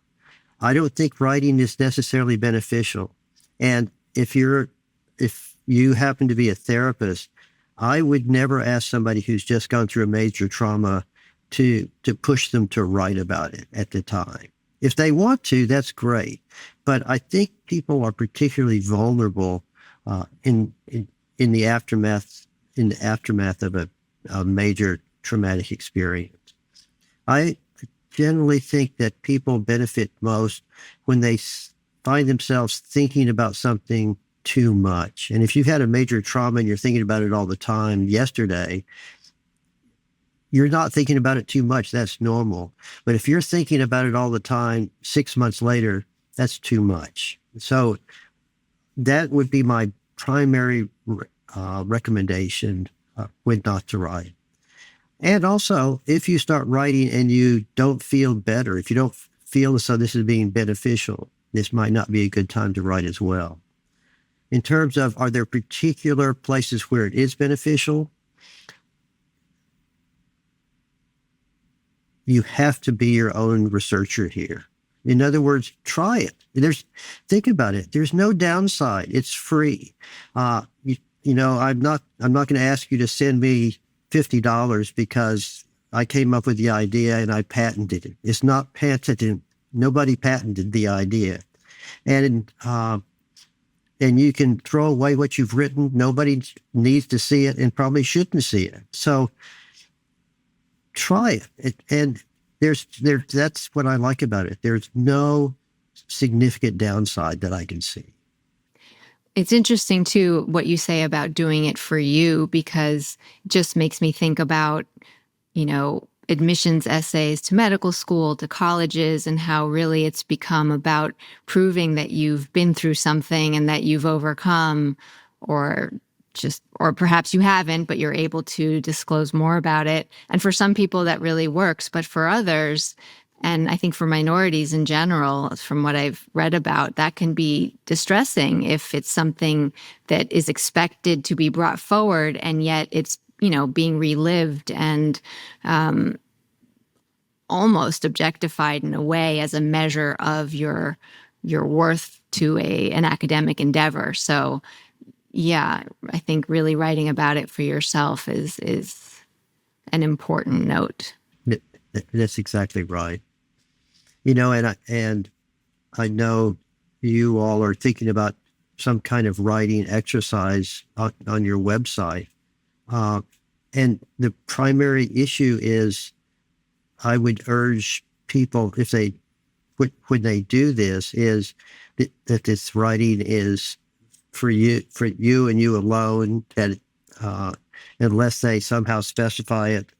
I don't think writing is necessarily beneficial. And if you happen to be a therapist, I would never ask somebody who's just gone through a major trauma to push them to write about it at the time. If they want to, that's great. But I think people are particularly vulnerable in the aftermath of a major traumatic experience. I generally think that people benefit most when they find themselves thinking about something too much. And if you've had a major trauma and you're thinking about it all the time yesterday, you're not thinking about it too much. That's normal. But if you're thinking about it all the time 6 months later, that's too much. So that would be my primary recommendation when not to write. And also, if you start writing and you don't feel better, if you don't feel as though this is being beneficial, this might not be a good time to write as well. In terms of, are there particular places where it is beneficial? You have to be your own researcher here. In other words, try it. Think about it. There's no downside. It's free. I'm not going to ask you to send me $50 because I came up with the idea and I patented it. It's not patented. Nobody patented the idea. And you can throw away what you've written. Nobody needs to see it and probably shouldn't see it. So try it. And that's what I like about it. There's no significant downside that I can see. It's interesting, too, what you say about doing it for you, because it just makes me think about, admissions essays to medical school, to colleges, and how really it's become about proving that you've been through something and that you've overcome, or perhaps you haven't, but you're able to disclose more about it. And for some people that really works, but for others, And I think for minorities in general, from what I've read about, that can be distressing if it's something that is expected to be brought forward and yet it's, being relived and almost objectified in a way as a measure of your worth to an academic endeavor. So yeah, I think really writing about it for yourself is an important note. That's exactly right. And I know you all are thinking about some kind of writing exercise on your website. And the primary issue is, I would urge people, if they when they do this, is that this writing is for you and you alone. That unless they somehow specify it,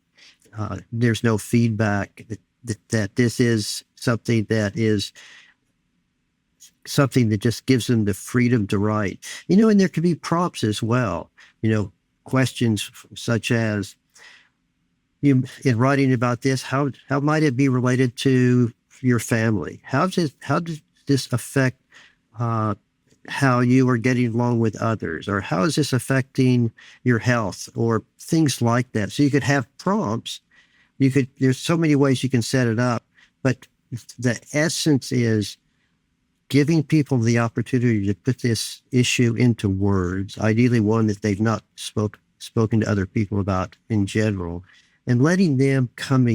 there's no feedback. That this is something that just gives them the freedom to write. And there could be prompts as well. Questions such as, in writing about this, how might it be related to your family? How does this affect how you are getting along with others? Or how is this affecting your health? Or things like that. So you could have prompts. There's so many ways you can set it up, but the essence is giving people the opportunity to put this issue into words, ideally one that they've not spoken to other people about in general, and letting them come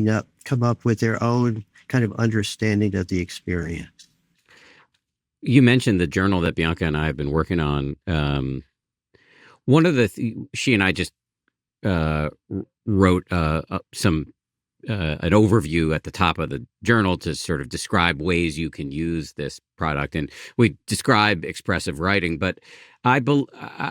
up with their own kind of understanding of the experience. You mentioned the journal that Bianca and I have been working on. One of she and I just wrote an overview at the top of the journal to sort of describe ways you can use this product. And we describe expressive writing, but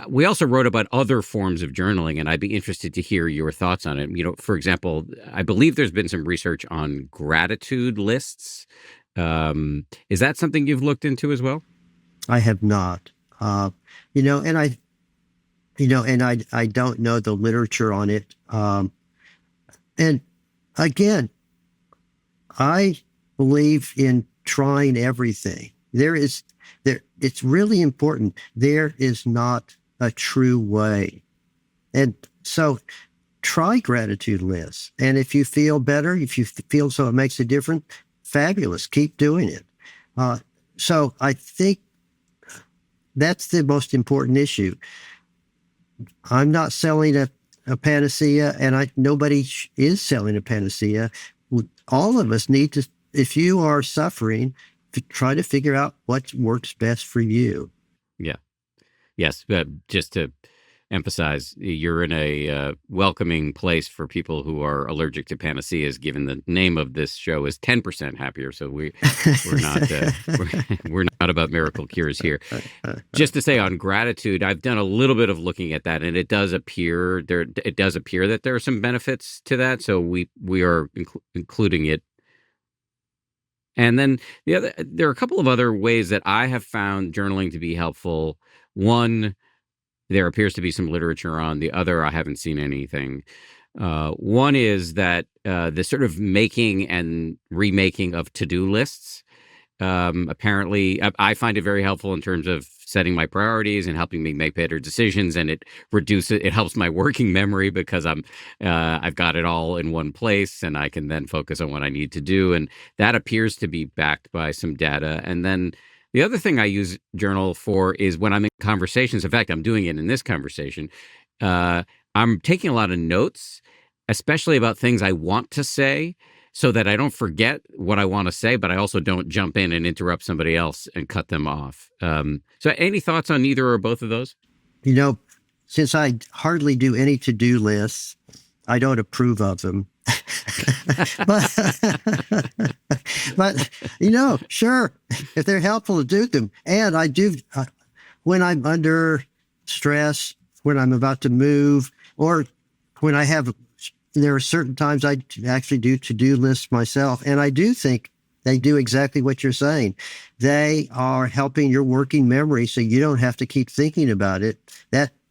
we also wrote about other forms of journaling, and I'd be interested to hear your thoughts on it. For example, I believe there's been some research on gratitude lists. Is that something you've looked into as well? I have not. And I don't know the literature on it. And again, I believe in trying everything. It's really important. There is not a true way. And so try gratitude lists. And if you feel better, if you feel so it makes a difference, fabulous. Keep doing it. So I think that's the most important issue. I'm not selling a panacea, and nobody is selling a panacea. All of us need to, if you are suffering, try to figure out what works best for you. Yeah. Yes. Just to emphasize, you're in a welcoming place for people who are allergic to panaceas, given the name of this show is 10% Happier. So we're not we're not about miracle cures here. Just to say, on gratitude, I've done a little bit of looking at that, and it does appear that there are some benefits to that. So we are including it. And then there are a couple of other ways that I have found journaling to be helpful. One, there appears to be some literature on. The other, I haven't seen anything. One is that the sort of making and remaking of to-do lists. Apparently, I find it very helpful in terms of setting my priorities and helping me make better decisions. And it helps my working memory because I've got it all in one place, and I can then focus on what I need to do. And that appears to be backed by some data. And then the other thing I use journal for is when I'm in conversations. In fact, I'm doing it in this conversation. I'm taking a lot of notes, especially about things I want to say, so that I don't forget what I want to say, but I also don't jump in and interrupt somebody else and cut them off. So any thoughts on either or both of those? Since I hardly do any to-do lists, I don't approve of them. but sure, if they're helpful to do them. And I do, when I'm under stress, when I'm about to move, or when there are certain times I actually do to-do lists myself. And I do think they do exactly what you're saying. They are helping your working memory, so you don't have to keep thinking about it.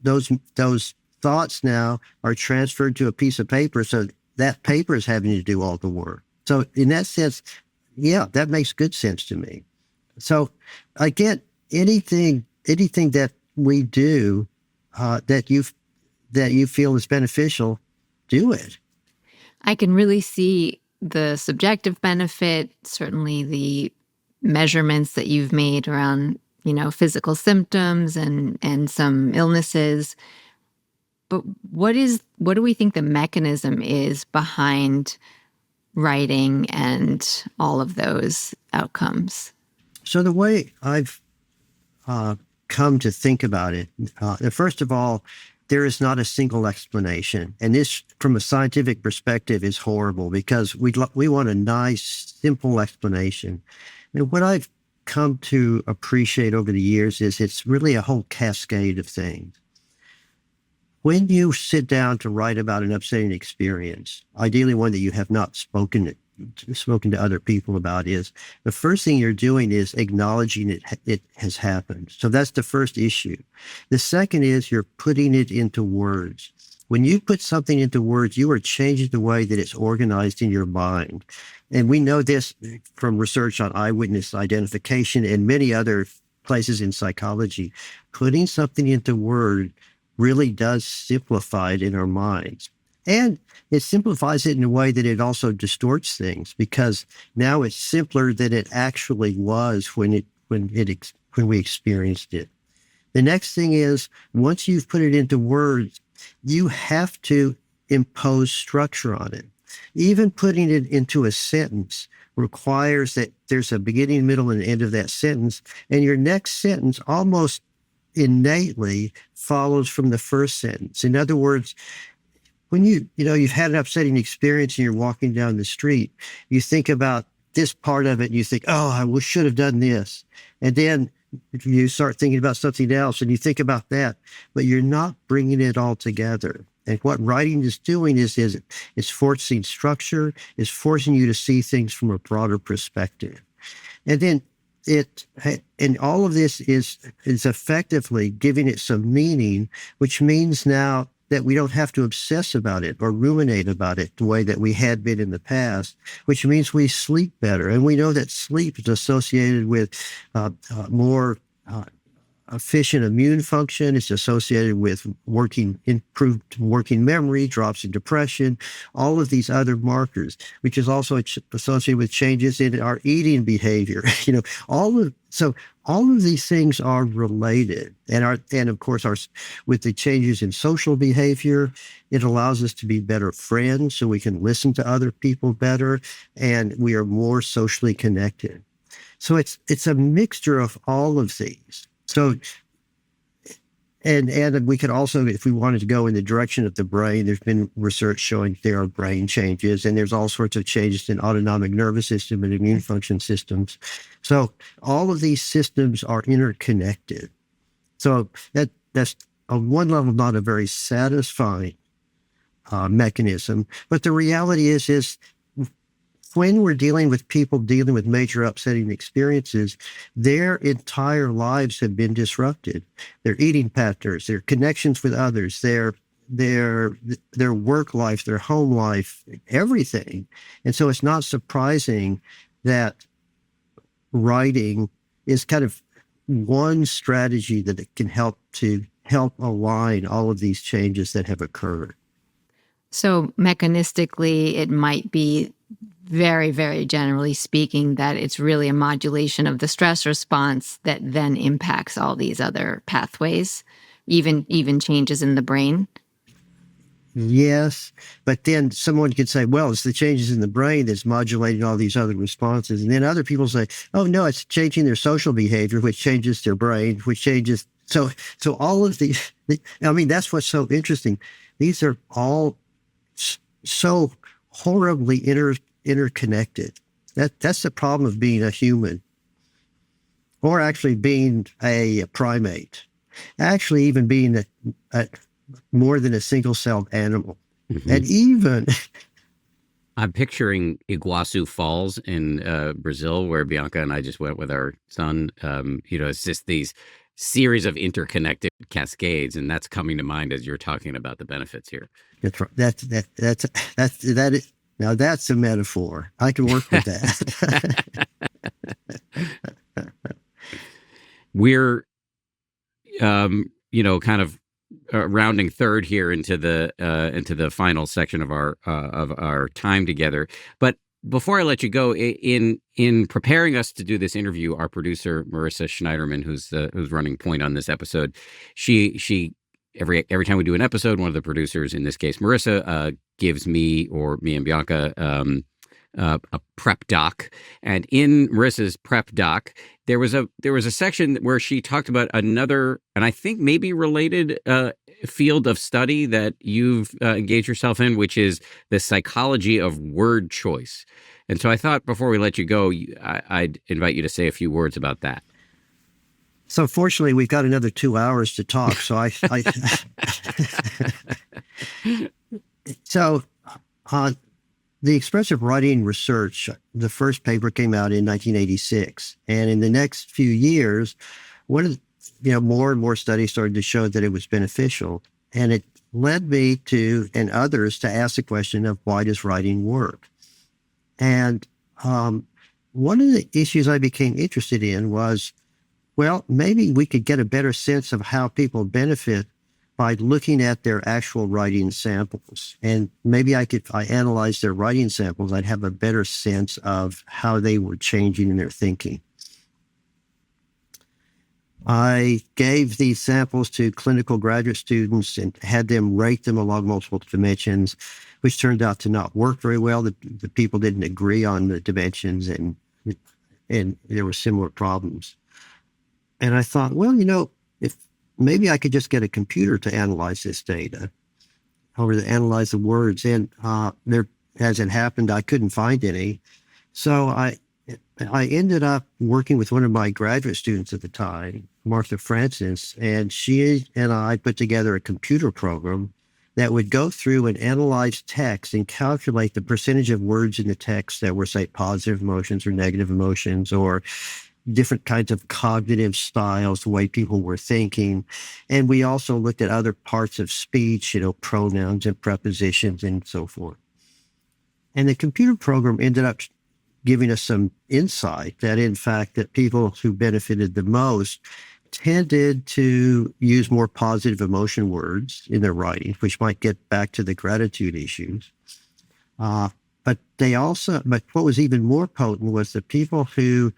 Those thoughts now are transferred to a piece of paper, so that paper is having to do all the work. So in that sense, Yeah, that makes good sense to me. So I get anything that we do that you feel is beneficial, do it. I can really see the subjective benefit, certainly the measurements that you've made around, physical symptoms and some illnesses. But what do we think the mechanism is behind writing and all of those outcomes? So the way I've come to think about it, first of all, there is not a single explanation. And this, from a scientific perspective, is horrible because we want a nice, simple explanation. And what I've come to appreciate over the years is it's really a whole cascade of things. When you sit down to write about an upsetting experience, ideally one that you have not spoken to other people about, is the first thing you're doing is acknowledging it has happened. So that's the first issue. The second is you're putting it into words. When you put something into words, you are changing the way that it's organized in your mind. And we know this from research on eyewitness identification and many other places in psychology. Putting something into words really does simplify it in our minds. And it simplifies it in a way that it also distorts things, because now it's simpler than it actually was when we experienced it. The next thing is, once you've put it into words, you have to impose structure on it. Even putting it into a sentence requires that there's a beginning, middle, and end of that sentence, and your next sentence almost innately follows from the first sentence. In other words, when you've had an upsetting experience and you're walking down the street, you think about this part of it and you think, oh, I should have done this. And then you start thinking about something else and you think about that, but you're not bringing it all together. And what writing is doing is it's forcing structure, it's forcing you to see things from a broader perspective. And then and all of this is effectively giving it some meaning, which means now that we don't have to obsess about it or ruminate about it the way that we had been in the past, which means we sleep better. And we know that sleep is associated with more efficient immune function. It's associated with improved working memory, drops in depression, all of these other markers, which is also associated with changes in our eating behavior. So all of these things are related, and of course, with the changes in social behavior, it allows us to be better friends, so we can listen to other people better, and we are more socially connected. So it's a mixture of all of these. So, and we could also, if we wanted to go in the direction of the brain, there's been research showing there are brain changes, and there's all sorts of changes in autonomic nervous system and immune function systems. So all of these systems are interconnected. So that's on one level not a very satisfying mechanism, but the reality is when we're dealing with people dealing with major upsetting experiences, their entire lives have been disrupted. Their eating patterns, their connections with others, their work life, their home life, everything. And so it's not surprising that writing is kind of one strategy that it can help align all of these changes that have occurred. So mechanistically, it might be very, very generally speaking that it's really a modulation of the stress response that then impacts all these other pathways, even changes in the brain. Yes, but then someone could say, well, it's the changes in the brain that's modulating all these other responses. And then other people say, oh, no, it's changing their social behavior, which changes their brain, which changes. So all of these, I mean, that's what's so interesting. These are all so horribly interconnected. That's the problem of being a human, or actually being a primate, actually even being a more than a single-celled animal. Mm-hmm. And even I'm picturing Iguazu Falls in Brazil, where Bianca and I just went with our son. It's just these series of interconnected cascades, and that's coming to mind as you're talking about the benefits here. That's right. Now that's a metaphor. I can work with that. We're, kind of rounding third here into the final section of our time together. But before I let you go, in preparing us to do this interview, our producer Marissa Schneiderman, who's running point on this episode, she every time we do an episode, one of the producers, in this case Marissa, gives me and Bianca a prep doc, and in Marissa's prep doc, there was a section where she talked about another, and I think maybe related, field of study that you've engaged yourself in, which is the psychology of word choice. And so I thought before we let you go, I'd invite you to say a few words about that. So fortunately, we've got another 2 hours to talk. So the expressive writing research, the first paper came out in 1986. And in the next few years, more and more studies started to show that it was beneficial. And it led me to, and others, to ask the question of, why does writing work? And one of the issues I became interested in was, well, maybe we could get a better sense of how people benefit by looking at their actual writing samples. And maybe if I analyzed their writing samples, I'd have a better sense of how they were changing in their thinking. I gave these samples to clinical graduate students and had them rate them along multiple dimensions, which turned out to not work very well. The people didn't agree on the dimensions, and there were similar problems. And I thought, well, if maybe I could just get a computer to analyze this data, or to analyze the words. And as it happened, I couldn't find any. So I ended up working with one of my graduate students at the time, Martha Francis, and she and I put together a computer program that would go through and analyze text and calculate the percentage of words in the text that were, say, positive emotions or negative emotions, or different kinds of cognitive styles, the way people were thinking. And we also looked at other parts of speech, pronouns and prepositions and so forth. And the computer program ended up giving us some insight that, in fact, that people who benefited the most tended to use more positive emotion words in their writing, which might get back to the gratitude issues. But what was even more potent was the people who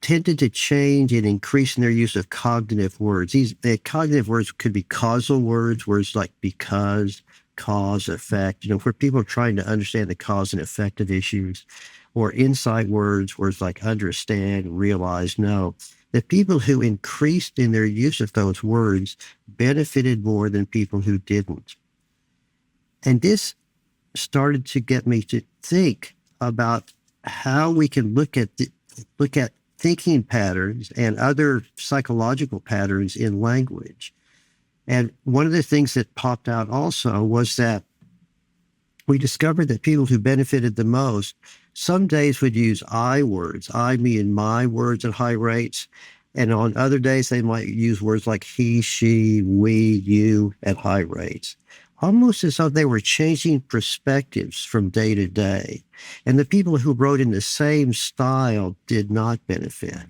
tended to change and increase in their use of cognitive words. The cognitive words could be causal words like because, cause, effect, where people are trying to understand the cause and effect of issues, or insight words like understand, realize, know. The people who increased in their use of those words benefited more than people who didn't. And this started to get me to think about how we can look at thinking patterns and other psychological patterns in language. And one of the things that popped out also was that we discovered that people who benefited the most some days would use I words, I, me, and my words at high rates. And on other days, they might use words like he, she, we, you at high rates, almost as though they were changing perspectives from day to day. And the people who wrote in the same style did not benefit.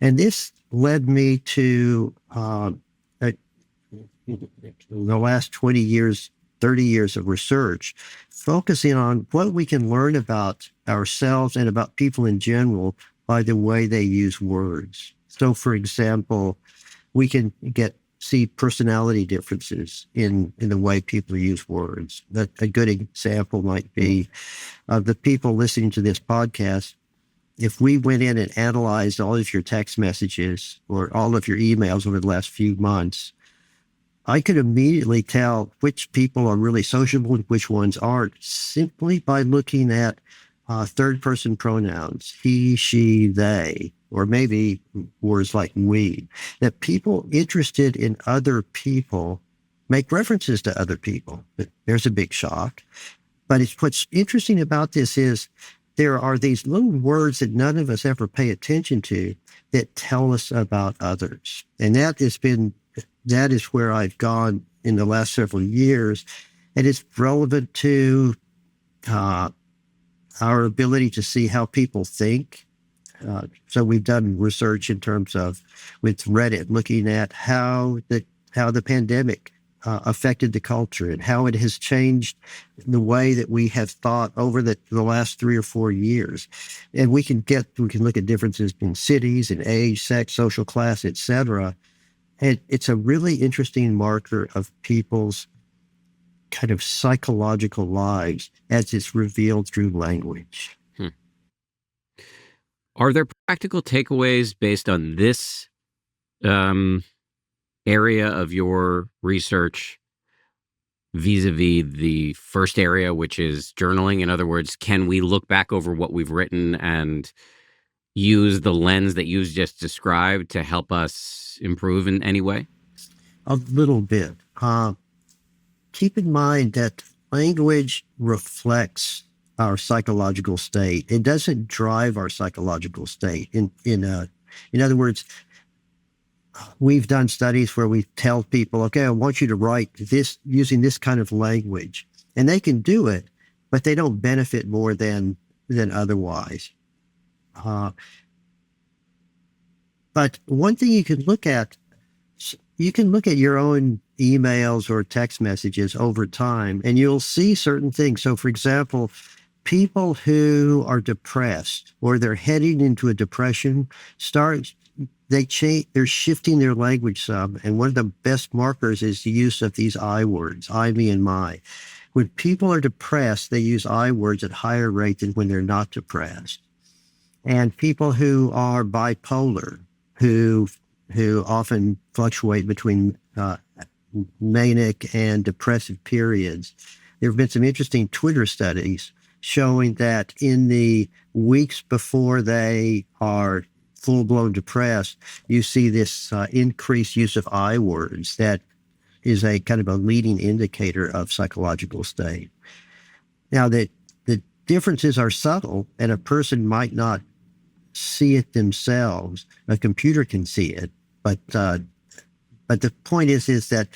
And this led me to the last 20 years, 30 years of research, focusing on what we can learn about ourselves and about people in general by the way they use words. So, for example, we can see personality differences in the way people use words. A good example might be the people listening to this podcast. If we went in and analyzed all of your text messages or all of your emails over the last few months, I could immediately tell which people are really sociable and which ones aren't, simply by looking at third-person pronouns, he, she, they, or maybe words like we. That people interested in other people make references to other people. There's a big shock. But what's interesting about this is there are these little words that none of us ever pay attention to that tell us about others. And that is where I've gone in the last several years. And it's relevant to uh, our ability to see how people think. So we've done research in terms of with Reddit, looking at how the pandemic affected the culture and how it has changed the way that we have thought over the last 3 or 4 years. And we can look at differences in cities and age, sex, social class, etc. And it's a really interesting marker of people's kind of psychological lives as it's revealed through language. Are there practical takeaways based on this area of your research vis-a-vis the first area, which is journaling? In other words, can we look back over what we've written and use the lens that you just described to help us improve in any way? A little bit. Keep in mind that language reflects our psychological state. It doesn't drive our psychological state. In other words, we've done studies where we tell people, okay, I want you to write this using this kind of language, and they can do it, but they don't benefit more than otherwise. But one thing you can look at your own emails or text messages over time, and you'll see certain things. So, for example, people who are depressed or they're heading into a depression they're shifting their language some. And one of the best markers is the use of these I words, I, me, and my. When people are depressed, they use I words at higher rate than when they're not depressed. And people who are bipolar, who often fluctuate between manic and depressive periods. There have been some interesting Twitter studies showing that in the weeks before they are full-blown depressed, you see this increased use of I words that is a kind of a leading indicator of psychological state. Now, the differences are subtle, and a person might not see it themselves. A computer can see it, but the point is that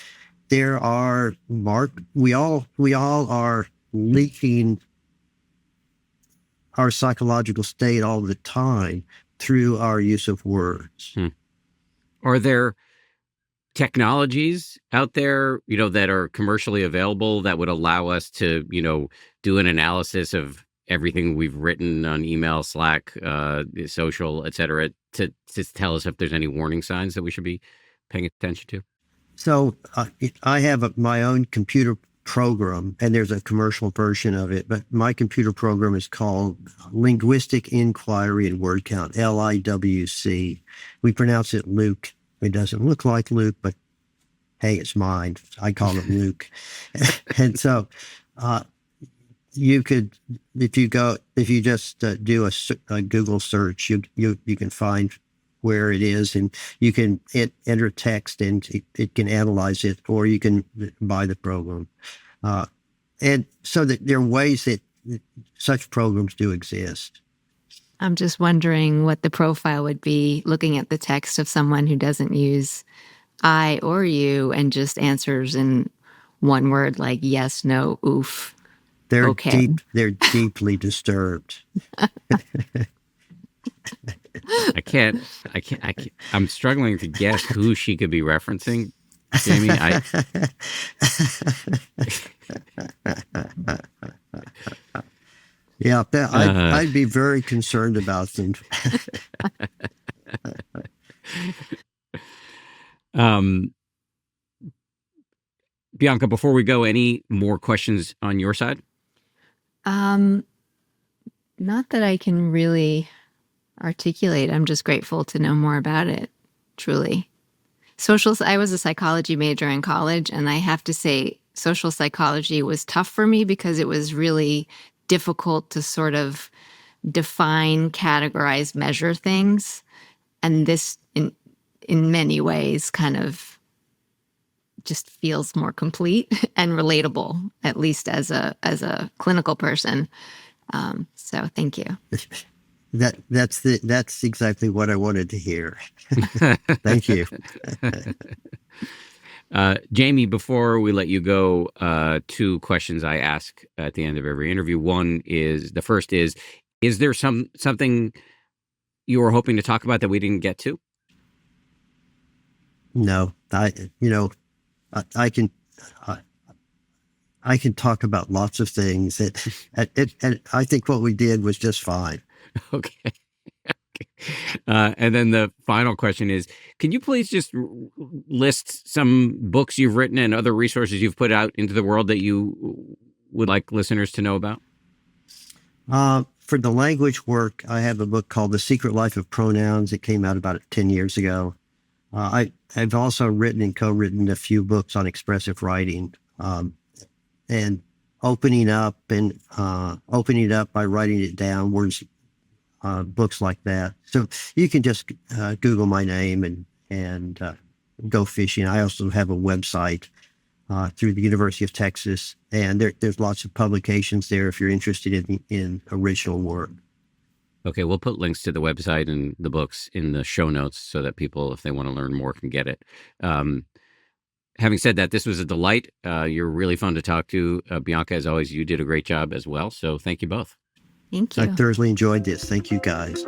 there are we all are leaking our psychological state all the time through our use of words. Are there technologies out there, that are commercially available that would allow us to, do an analysis of everything we've written on email, Slack, social, et cetera, to tell us if there's any warning signs that we should be paying attention to? So I have my own computer program, and there's a commercial version of it, but my computer program is called Linguistic Inquiry and Word Count, LIWC. We pronounce it Luke. It doesn't look like Luke, but hey, it's mine. I call it Luke. And so you could, if you just do a Google search, you can find where it is, and you can enter text and it can analyze it, or you can buy the program. And so that there are ways that such programs do exist. I'm just wondering what the profile would be looking at the text of someone who doesn't use I or you and just answers in one word like yes, no, oof. They're okay. They're deeply disturbed. I can't. I'm struggling to guess who she could be referencing, Jamie. Yeah, I'd be very concerned about them. Bianca, before we go, any more questions on your side? Not that I can really articulate. I'm just grateful to know more about it, truly. I was a psychology major in college, and I have to say social psychology was tough for me because it was really difficult to sort of define, categorize, measure things. And this, in many ways, kind of just feels more complete and relatable, at least as a clinical person. So thank you. That's exactly what I wanted to hear. Thank you. Jamie, before we let you go, two questions I ask at the end of every interview. The first is there something you were hoping to talk about that we didn't get to? No, I can I can talk about lots of things. And I think what we did was just fine. Okay. And then the final question is, can you please just list some books you've written and other resources you've put out into the world that you would like listeners to know about? For the language work, I have a book called The Secret Life of Pronouns. It came out about 10 years ago. I've also written and co-written a few books on expressive writing, and opening up by writing it down, words, books like that. So you can just Google my name and go fishing. I also have a website through the University of Texas, and there's lots of publications there if you're interested in original work. Okay, we'll put links to the website and the books in the show notes so that people, if they want to learn more, can get it. Having said that, this was a delight. You're really fun to talk to. Bianca, as always, you did a great job as well. So thank you both. Thank you. I thoroughly enjoyed this. Thank you, guys.